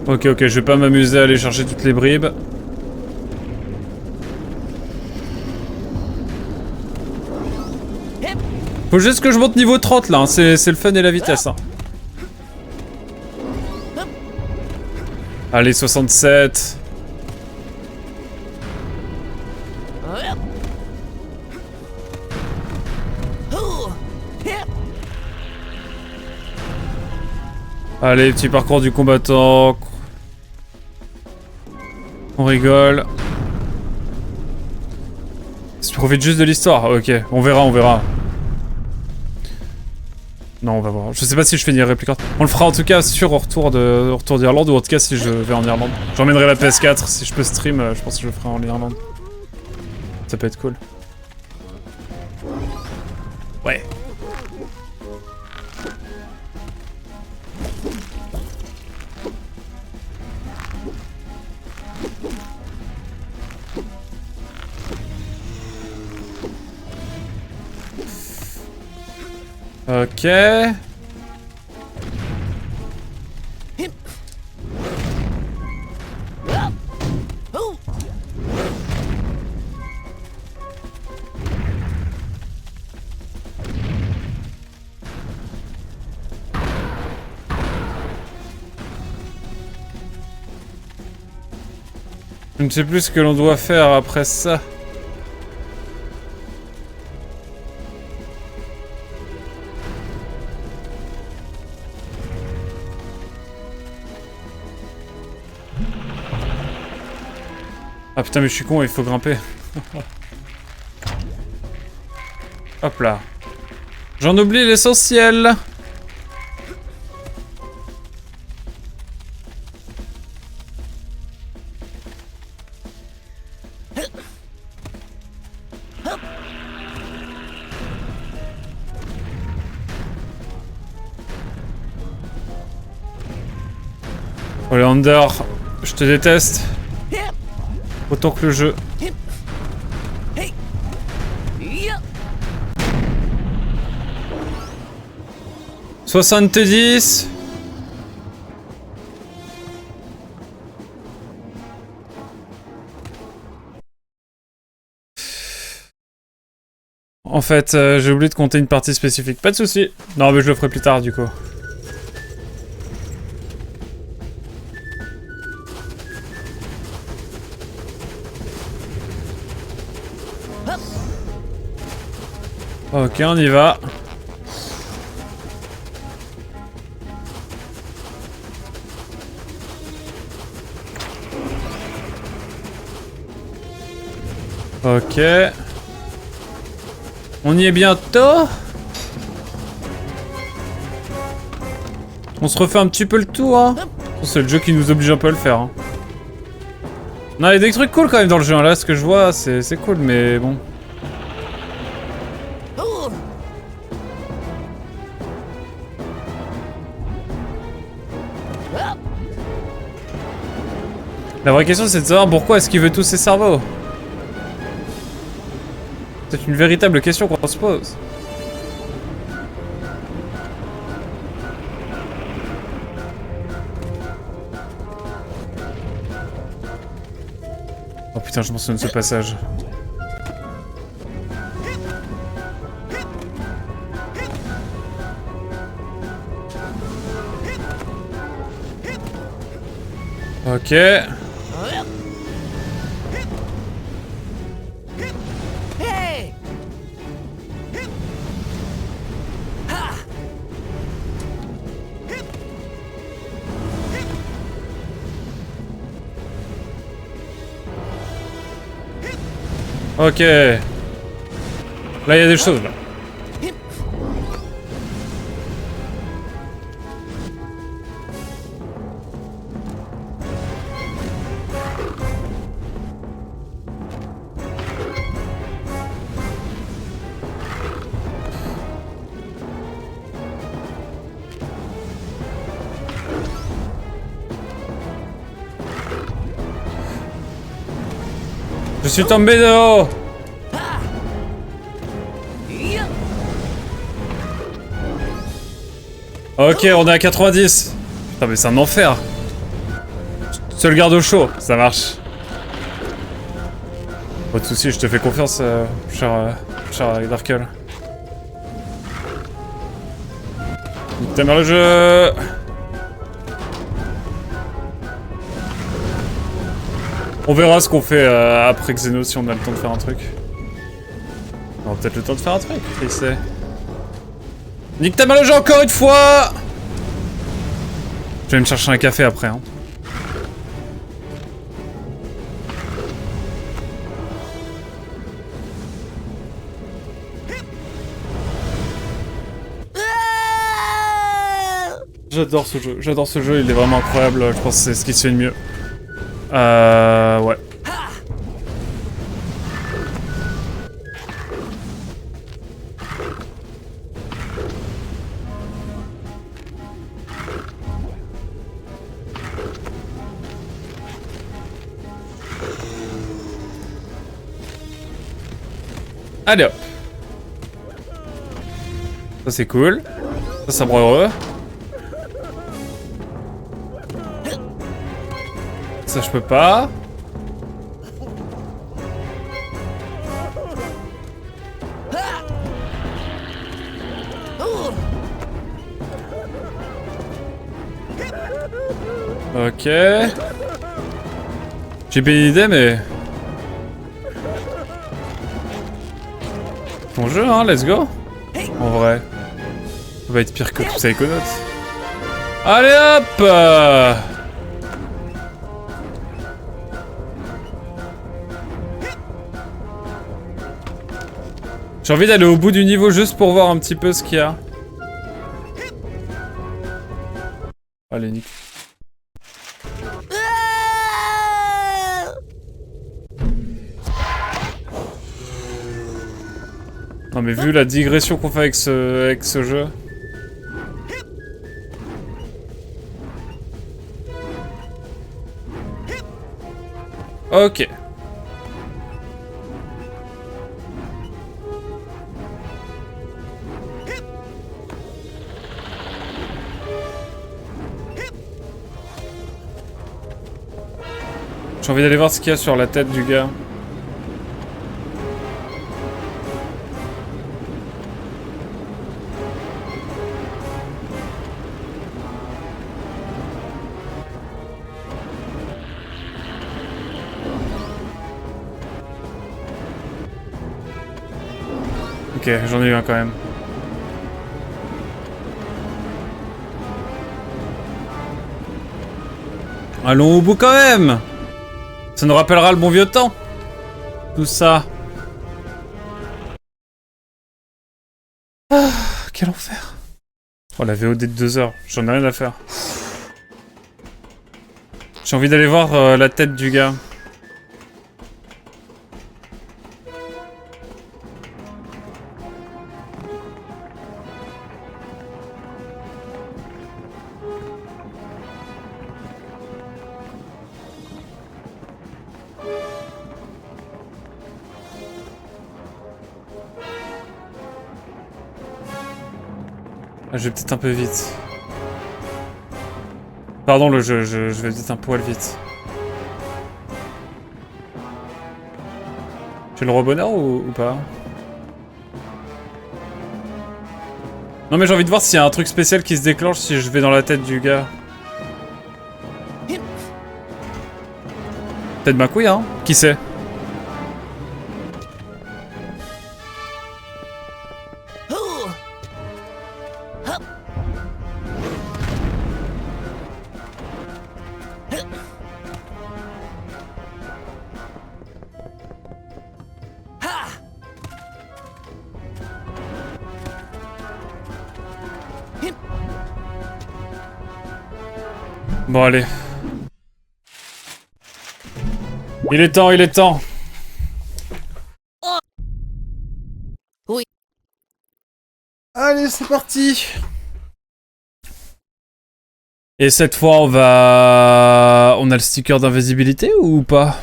Ok, ok, je vais pas m'amuser à aller chercher toutes les bribes. Faut juste que je monte niveau 30 là, hein. C'est le fun et la vitesse. Hein. Allez, 67. Allez, petit parcours du combattant. On rigole. Si tu profites juste de l'histoire, ok, on verra, on verra. Non, on va voir. Je sais pas si je fais une réplique. On le fera en tout cas sur au retour d'Irlande, ou en tout cas si je vais en Irlande. J'emmènerai la PS4, si je peux stream, je pense que je le ferai en Irlande. Ça peut être cool. Ouais. Ok. Je ne sais plus ce que l'on doit faire après ça. Ah putain mais je suis con, il faut grimper. Hop là. J'en oublie l'essentiel. Oleander, je te déteste. Autant que le jeu. « 70 » En fait, j'ai oublié de compter une partie spécifique. Pas de soucis. Non, mais je le ferai plus tard, du coup. Ok, on y va. Ok. On y est bientôt. On se refait un petit peu le tour, hein. C'est le jeu qui nous oblige un peu à le faire. Hein. Non, il y a des trucs cool quand même dans le jeu. Hein. Là, ce que je vois, c'est cool, mais bon. La vraie question, c'est de savoir pourquoi est-ce qu'il veut tous ses cerveaux. C'est une véritable question qu'on se pose. Oh putain, je mentionne ce passage. Ok. Ok. Là, il y a des choses, là. Je suis tombé de haut. Ok, on est à 90. Putain, mais c'est un enfer. Seul garde au chaud, ça marche. Pas de soucis, je te fais confiance, cher Darkel. T'aimes le jeu. On verra ce qu'on fait après Xeno si on a le temps de faire un truc. On aura peut-être le temps de faire un truc, qui sait. Nique ta mal le jeu encore une fois. Je vais me chercher un café après, hein. J'adore ce jeu, il est vraiment incroyable, je pense que c'est ce qui se fait de mieux. Ouais. Allez hop. Ça c'est cool. Ça me rend heureux. Ça je peux pas. Ok. J'ai pas une idée mais... Bon jeu hein, let's go. En vrai. Ça va être pire que tout Psychonauts. Allez hop J'ai envie d'aller au bout du niveau juste pour voir un petit peu ce qu'il y a. Allez, nique. Non mais vu la digression qu'on fait avec ce jeu... Ok. J'ai envie d'aller voir ce qu'il y a sur la tête du gars. Ok, j'en ai eu un quand même. Allons au bout quand même. Ça nous rappellera le bon vieux temps. Tout ça. Ah, quel enfer. Oh la VOD de 2 heures, j'en ai rien à faire. J'ai envie d'aller voir la tête du gars. Je vais peut-être un peu vite. Pardon le jeu, je vais peut-être un poil vite. J'ai le roi bonheur ou pas? Non mais j'ai envie de voir s'il y a un truc spécial qui se déclenche si je vais dans la tête du gars. Peut-être ma couille hein? Qui sait? Bon allez. Il est temps, il est temps. Oui. Allez, c'est parti. Et cette fois, on va... On a le sticker d'invisibilité ou pas?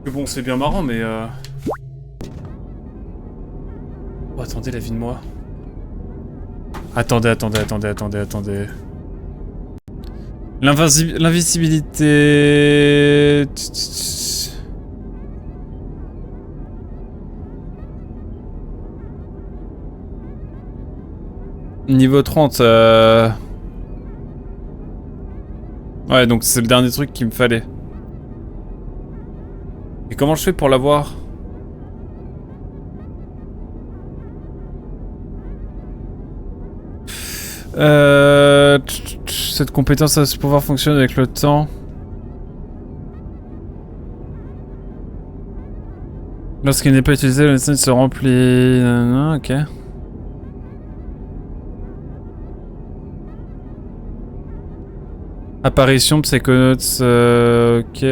Bon, c'est bien marrant, mais... Oh, attendez, la vie de moi. Attendez. L'invisibilité... Niveau 30, Ouais, donc c'est le dernier truc qu'il me fallait. Et comment je fais pour l'avoir? Cette compétence a ce pouvoir fonctionne avec le temps. Lorsqu'il n'est pas utilisé, le scène se remplit. Ok. Apparition, Psychonauts, ok.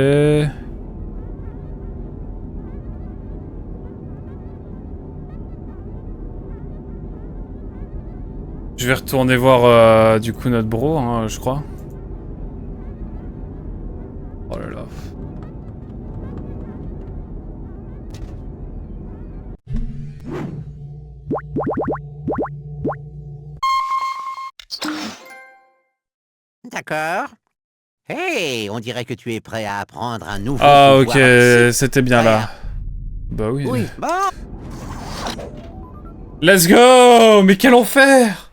Je vais retourner voir du coup notre bro, hein, je crois. Oh là là. D'accord. Hey, on dirait que tu es prêt à apprendre un nouveau Ah pouvoir. ok, c'était bien là. Bah oui. Oui. Bon, Let's go! Mais quel enfer!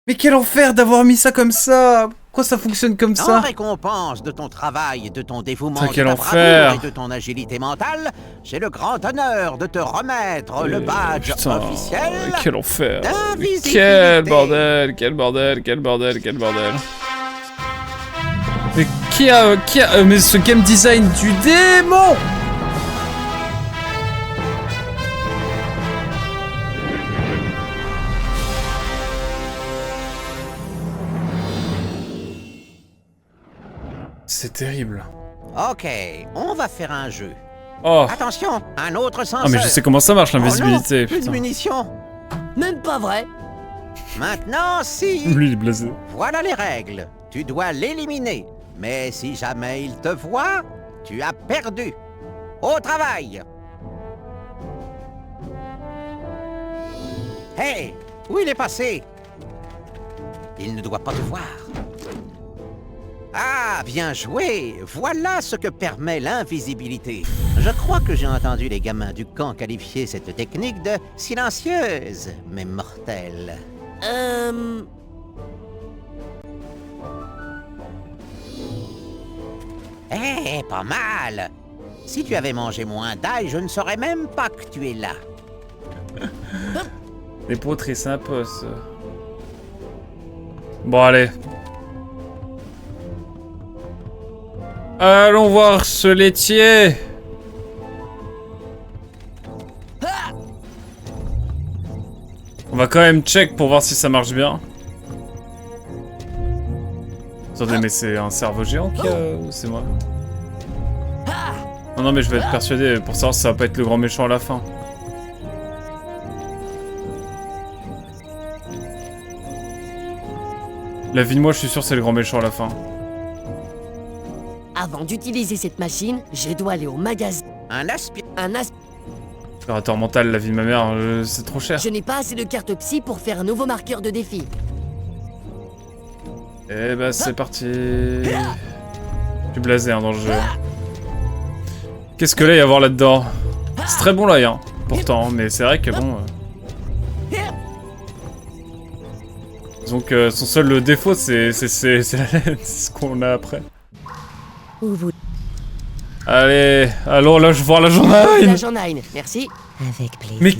Mais quel enfer d'avoir mis ça comme ça! Pourquoi ça fonctionne comme en ça? récompense de ton travail, de ton dévouement, Putain, de quel ta enfer. bravoure et de ton agilité mentale, j'ai le grand honneur de te remettre le badge Putain, officiel. quel enfer! d'invisibilité. Quel bordel! Quel bordel! Quel bordel! Quel bordel! Mais qui a mais ce game design du démon! C'est terrible. Ok, on va faire un jeu. Oh! Attention, un autre senseur. Ah mais je sais comment ça marche Oh non, l'invisibilité, plus de putain. munitions. Même pas vrai. Maintenant, si. Lui il est blasé. Voilà les règles. Tu dois l'éliminer. Mais si jamais il te voit, tu as perdu. Au travail. Hey, où il est passé? Il ne doit pas te voir. Ah, bien joué. Voilà ce que permet l'invisibilité. Je crois que j'ai entendu les gamins du camp qualifier cette technique de silencieuse, mais mortelle. Eh, pas mal. Si tu avais mangé moins d'ail, je ne saurais même pas que tu es là. Les poteries, c'est un poste. Bon, allez. Allons voir ce laitier. On va quand même check pour voir si ça marche bien. Attendez, mais c'est un cerveau géant qui a... ou c'est moi? Non, non, mais je vais être persuadé pour savoir si ça va pas être le grand méchant à la fin. La vie de moi, je suis sûr c'est le grand méchant à la fin. Avant d'utiliser cette machine, je dois aller au magasin. Un aspirateur. Opérateur mental, la vie de ma mère, c'est trop cher. Je n'ai pas assez de cartes psy pour faire un nouveau marqueur de défi. Eh bah c'est parti. Je suis blasé hein, dans le jeu. Qu'est-ce que là il y a à voir là-dedans? C'est très bon là, hein, pourtant, mais c'est vrai que bon... Disons que son seul défaut c'est la laine, c'est ce qu'on a après. Où vous... Allez, allons là je vois la La journée. Jean-Nine, merci. Avec plaisir. Mais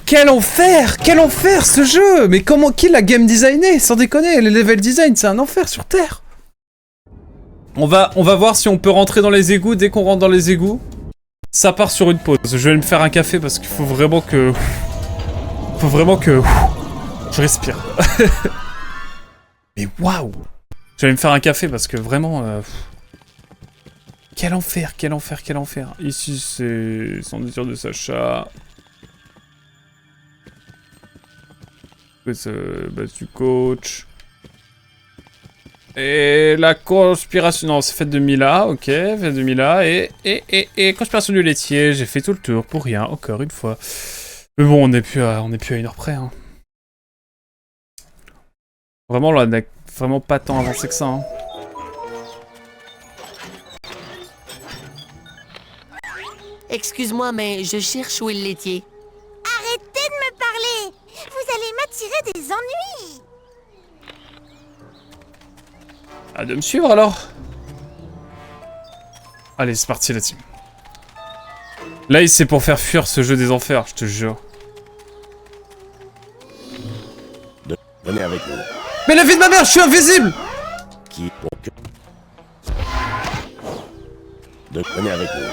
quel enfer ce jeu. Mais comment, qui l'a game designé? Sans déconner, les level design c'est un enfer sur Terre. On va voir si on peut rentrer dans les égouts. Dès qu'on rentre dans les égouts, ça part sur une pause. Je vais me faire un café parce qu'il faut vraiment que... je respire. Mais waouh. Je vais me faire un café parce que vraiment... Quel enfer, quel enfer, quel enfer. Ici, c'est Signature de Sacha. Base du coach. Et la conspiration... Non, c'est fête de Mila, ok. Fête de Mila. Et conspiration du laitier. J'ai fait tout le tour pour rien, encore une fois. Mais bon, on n'est plus à 1 heure près. Hein. Vraiment, là, on n'a vraiment pas tant avancé que ça. Hein. Excuse-moi, mais je cherche où est le laitier. Arrêtez de me parler! Vous allez m'attirer des ennuis! Ah, de me suivre alors. Allez, c'est parti la team. Là, c'est pour faire fuir ce jeu des enfers, je te jure. Venez avec nous. Mais la vie de ma mère, je suis invisible! Qui donc venez avec nous.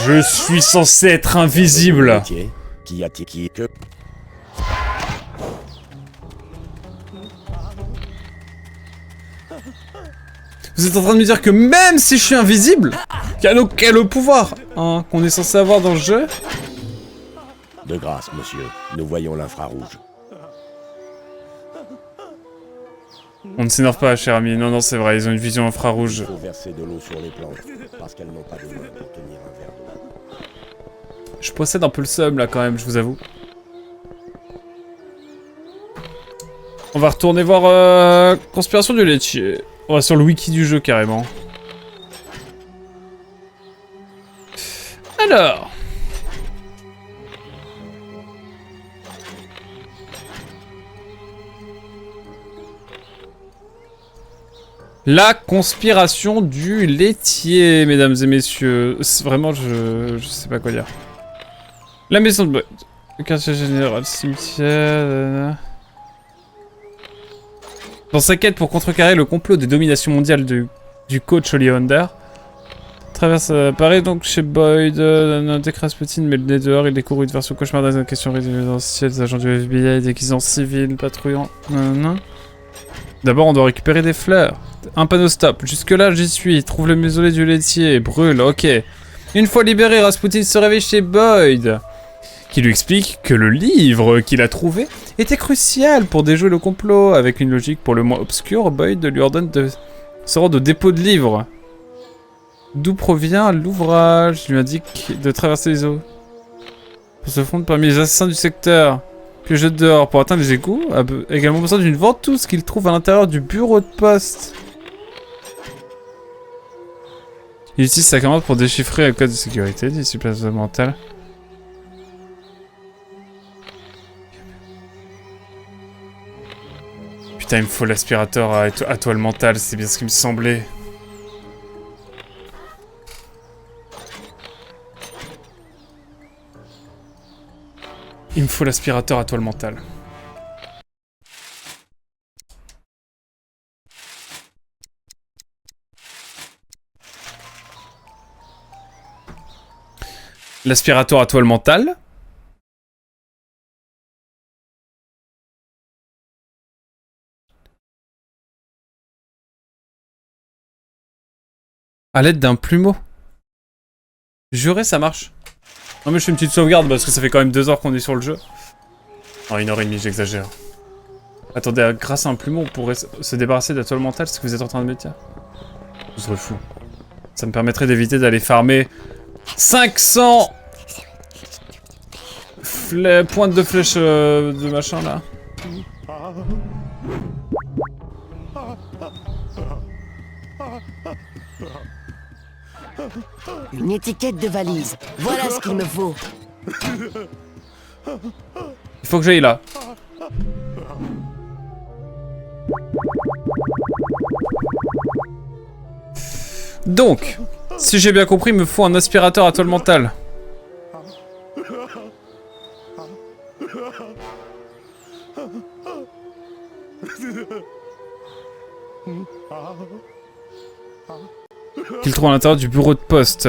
Je suis censé être invisible. Métier. Qui a-t-il qui que Vous êtes en train de me dire que même si je suis invisible, quel au pouvoir hein, qu'on est censé avoir dans le jeu? De grâce, monsieur. Nous voyons l'infrarouge. On ne s'énerve pas, cher ami. Non, non, c'est vrai, ils ont une vision infrarouge. Il faut verser de l'eau sur les plantes, parce qu'elles n'ont pas de main pour tenir un verre d'eau. Je possède un peu le seum là quand même, je vous avoue. On va retourner voir Conspiration du laitier. On va sur le wiki du jeu carrément. Alors. La conspiration du laitier, mesdames et messieurs. Vraiment, je sais pas quoi dire. La maison de Boyd. Le quartier général, cimetière... Dans sa quête pour contrecarrer le complot des dominations mondiales du coach Oleander, traverse apparaît donc chez Boyd, décrase Rasputin, mais le nez dehors, il découvre une version cauchemardesque d'une question résidentielle des agents du FBI déguisés en civils, patrouillant... D'abord, on doit récupérer des fleurs. Un panneau stop. Jusque-là, j'y suis. Trouve le mausolée du laitier. Brûle, ok. Une fois libéré, Rasputin se réveille chez Boyd, qui lui explique que le livre qu'il a trouvé était crucial pour déjouer le complot. Avec une logique pour le moins obscure, Boyd lui ordonne de se rendre au dépôt de livres. D'où provient l'ouvrage? Il lui indique de traverser les eaux pour se fondre parmi les assassins du secteur. Puis le jette dehors pour atteindre les égouts. A également besoin d'une ventouse qu'il trouve à l'intérieur du bureau de poste. Il utilise sa caméra pour déchiffrer le code de sécurité du supplément mental. Putain, il me faut l'aspirateur à toile mentale, c'est bien ce qui me semblait. Il me faut l'aspirateur à toile mentale. L'aspirateur à toile mentale. À l'aide d'un plumeau. Juré, ça marche. Non mais je fais une petite sauvegarde parce que ça fait quand même 2 heures qu'on est sur le jeu. Oh, 1h30, j'exagère. Attendez, grâce à un plumeau, on pourrait se débarrasser de la toile mentale, c'est ce que vous êtes en train de me dire. Je serais fou. Ça me permettrait d'éviter d'aller farmer 500 pointes de flèches de machin là. Une étiquette de valise. Voilà ce qu'il me faut. Il faut que j'aille là. Donc, si j'ai bien compris, il me faut un aspirateur à toile mentale. Qu'il trouve à l'intérieur du bureau de poste.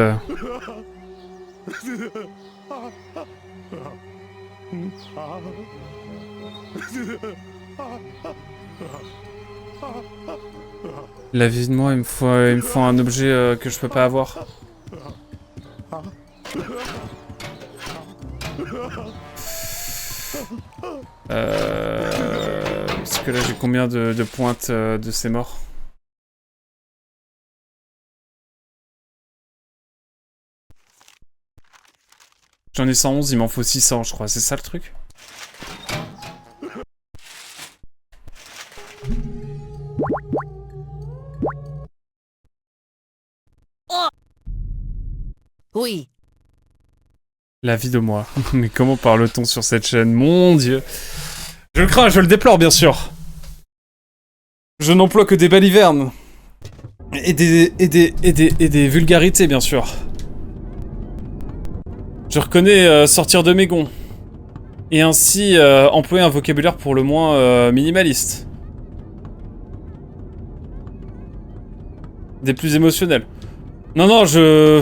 La vie de moi, il me faut un objet que je peux pas avoir. Parce que là j'ai combien de pointes de ces morts? J'en ai 111, il m'en faut 600 je crois, c'est ça le truc? Oui, La vie de moi. Mais comment parle-t-on sur cette chaîne? Mon Dieu. Je le crains, je le déplore, bien sûr. Je n'emploie que des balivernes. Et des vulgarités, bien sûr. Je reconnais sortir de mes gonds. Et ainsi employer un vocabulaire pour le moins minimaliste. Des plus émotionnels. Non, non, je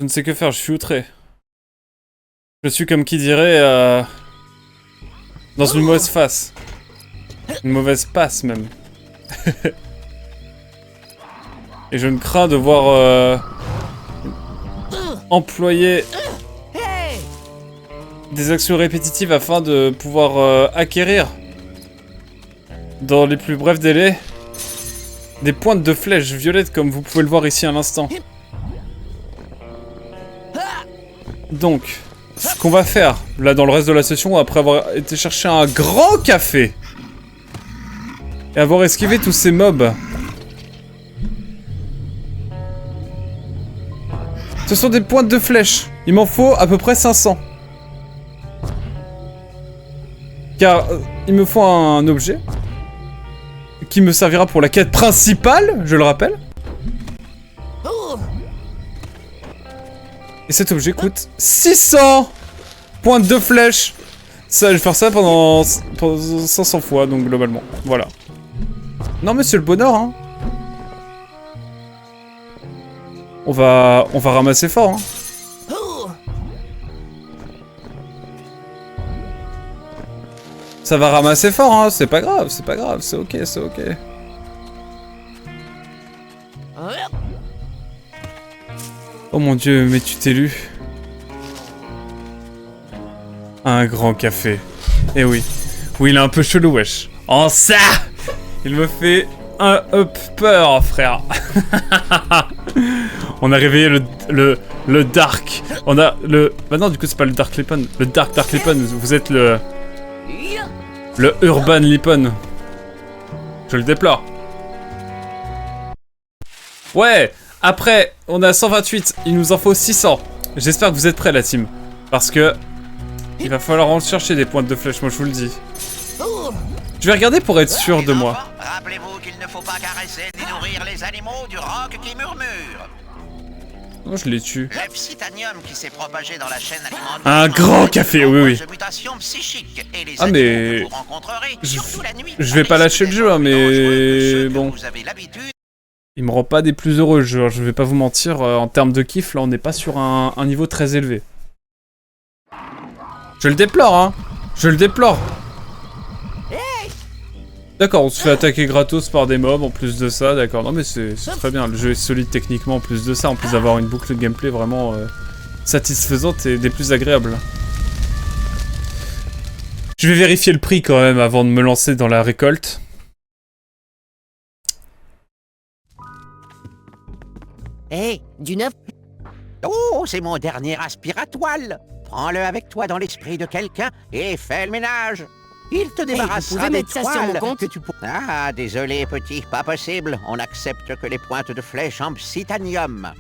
ne sais que faire, je suis outré. Je suis comme qui dirait dans une mauvaise face. Une mauvaise passe même. Et je ne crains de voir employer des actions répétitives afin de pouvoir acquérir dans les plus brefs délais des pointes de flèches violettes comme vous pouvez le voir ici à l'instant. Donc, ce qu'on va faire là dans le reste de la session après avoir été chercher un grand café et avoir esquivé tous ces mobs. Ce sont des pointes de flèches. Il m'en faut à peu près 500. Car il me faut un objet qui me servira pour la quête principale, je le rappelle. Et cet objet coûte 600 pointes de flèches. Ça, je vais faire ça pendant 500 fois, donc globalement. Voilà. Non mais c'est le bonheur, hein. On va ramasser fort, hein. Ça va ramasser fort, hein. C'est pas grave, c'est ok, c'est ok. Oh mon dieu, mais tu t'es lu. Un grand café. Eh oui. Oui, il est un peu chelou, wesh. En ça, il me fait un up peur, frère. On a réveillé le Dark. On a le... Bah non, du coup, c'est pas le Dark Lipon. Le Dark Lipon. Vous êtes le Urban Lipon. Je le déplore. Ouais. Après, on a 128. Il nous en faut 600. J'espère que vous êtes prêts, la team. Parce que... il va falloir en chercher des pointes de flèche, moi je vous le dis. Je vais regarder pour être sûr de moi. Rappelez-vous qu'il ne faut pas caresser ni nourrir les animaux du roc qui murmure. Oh, je les tue. Le psytanium qui s'est propagé dans la chaîne alimentaire. Un grand café, oui, oui. Ah mais... je vais pas lâcher le jeu, hein, mais... bon. Il me rend pas des plus heureux, je vais pas vous mentir. En termes de kiff, là, on n'est pas sur un niveau très élevé. Je le déplore, hein. Je le déplore. D'accord, on se fait attaquer gratos par des mobs en plus de ça, d'accord. Non mais c'est très bien, le jeu est solide techniquement en plus de ça, en plus d'avoir une boucle de gameplay vraiment satisfaisante et des plus agréables. Je vais vérifier le prix quand même avant de me lancer dans la récolte. Hé, du neuf? Oh, c'est mon dernier aspiratoire. Prends-le avec toi dans l'esprit de quelqu'un et fais le ménage. Il te débarrassera des mettre ça sur mon toiles compte que tu pourras... Ah, désolé, petit, pas possible. On n'accepte que les pointes de flèche en psytanium.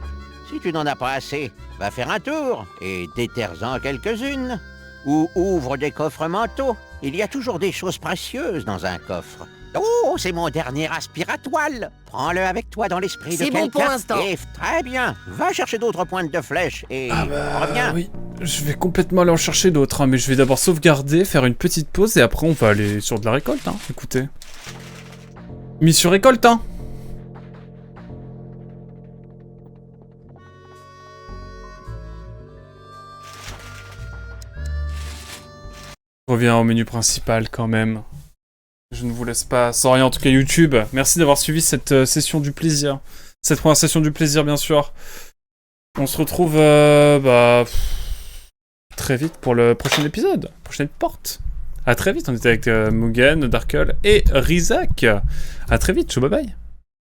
Si tu n'en as pas assez, va faire un tour et déterre-en quelques-unes. Ou ouvre des coffres mentaux. Il y a toujours des choses précieuses dans un coffre. Oh, c'est mon dernier aspiratoire. Prends-le avec toi dans l'esprit de quelqu'un. C'est bon pour l'instant. Très bien. Va chercher d'autres pointes de flèche et reviens. Oui, je vais complètement aller en chercher d'autres, hein, mais je vais d'abord sauvegarder, faire une petite pause et après on va aller sur de la récolte, hein. Écoutez. Mission récolte, hein. Je reviens au menu principal quand même. Je ne vous laisse pas sans rien, en tout cas YouTube. Merci d'avoir suivi cette session du plaisir. Cette première session du plaisir, bien sûr. On se retrouve très vite pour le prochain épisode. Prochaine porte. À très vite, on était avec Mugen, Darkle et Rizak. À très vite, ciao, bye bye.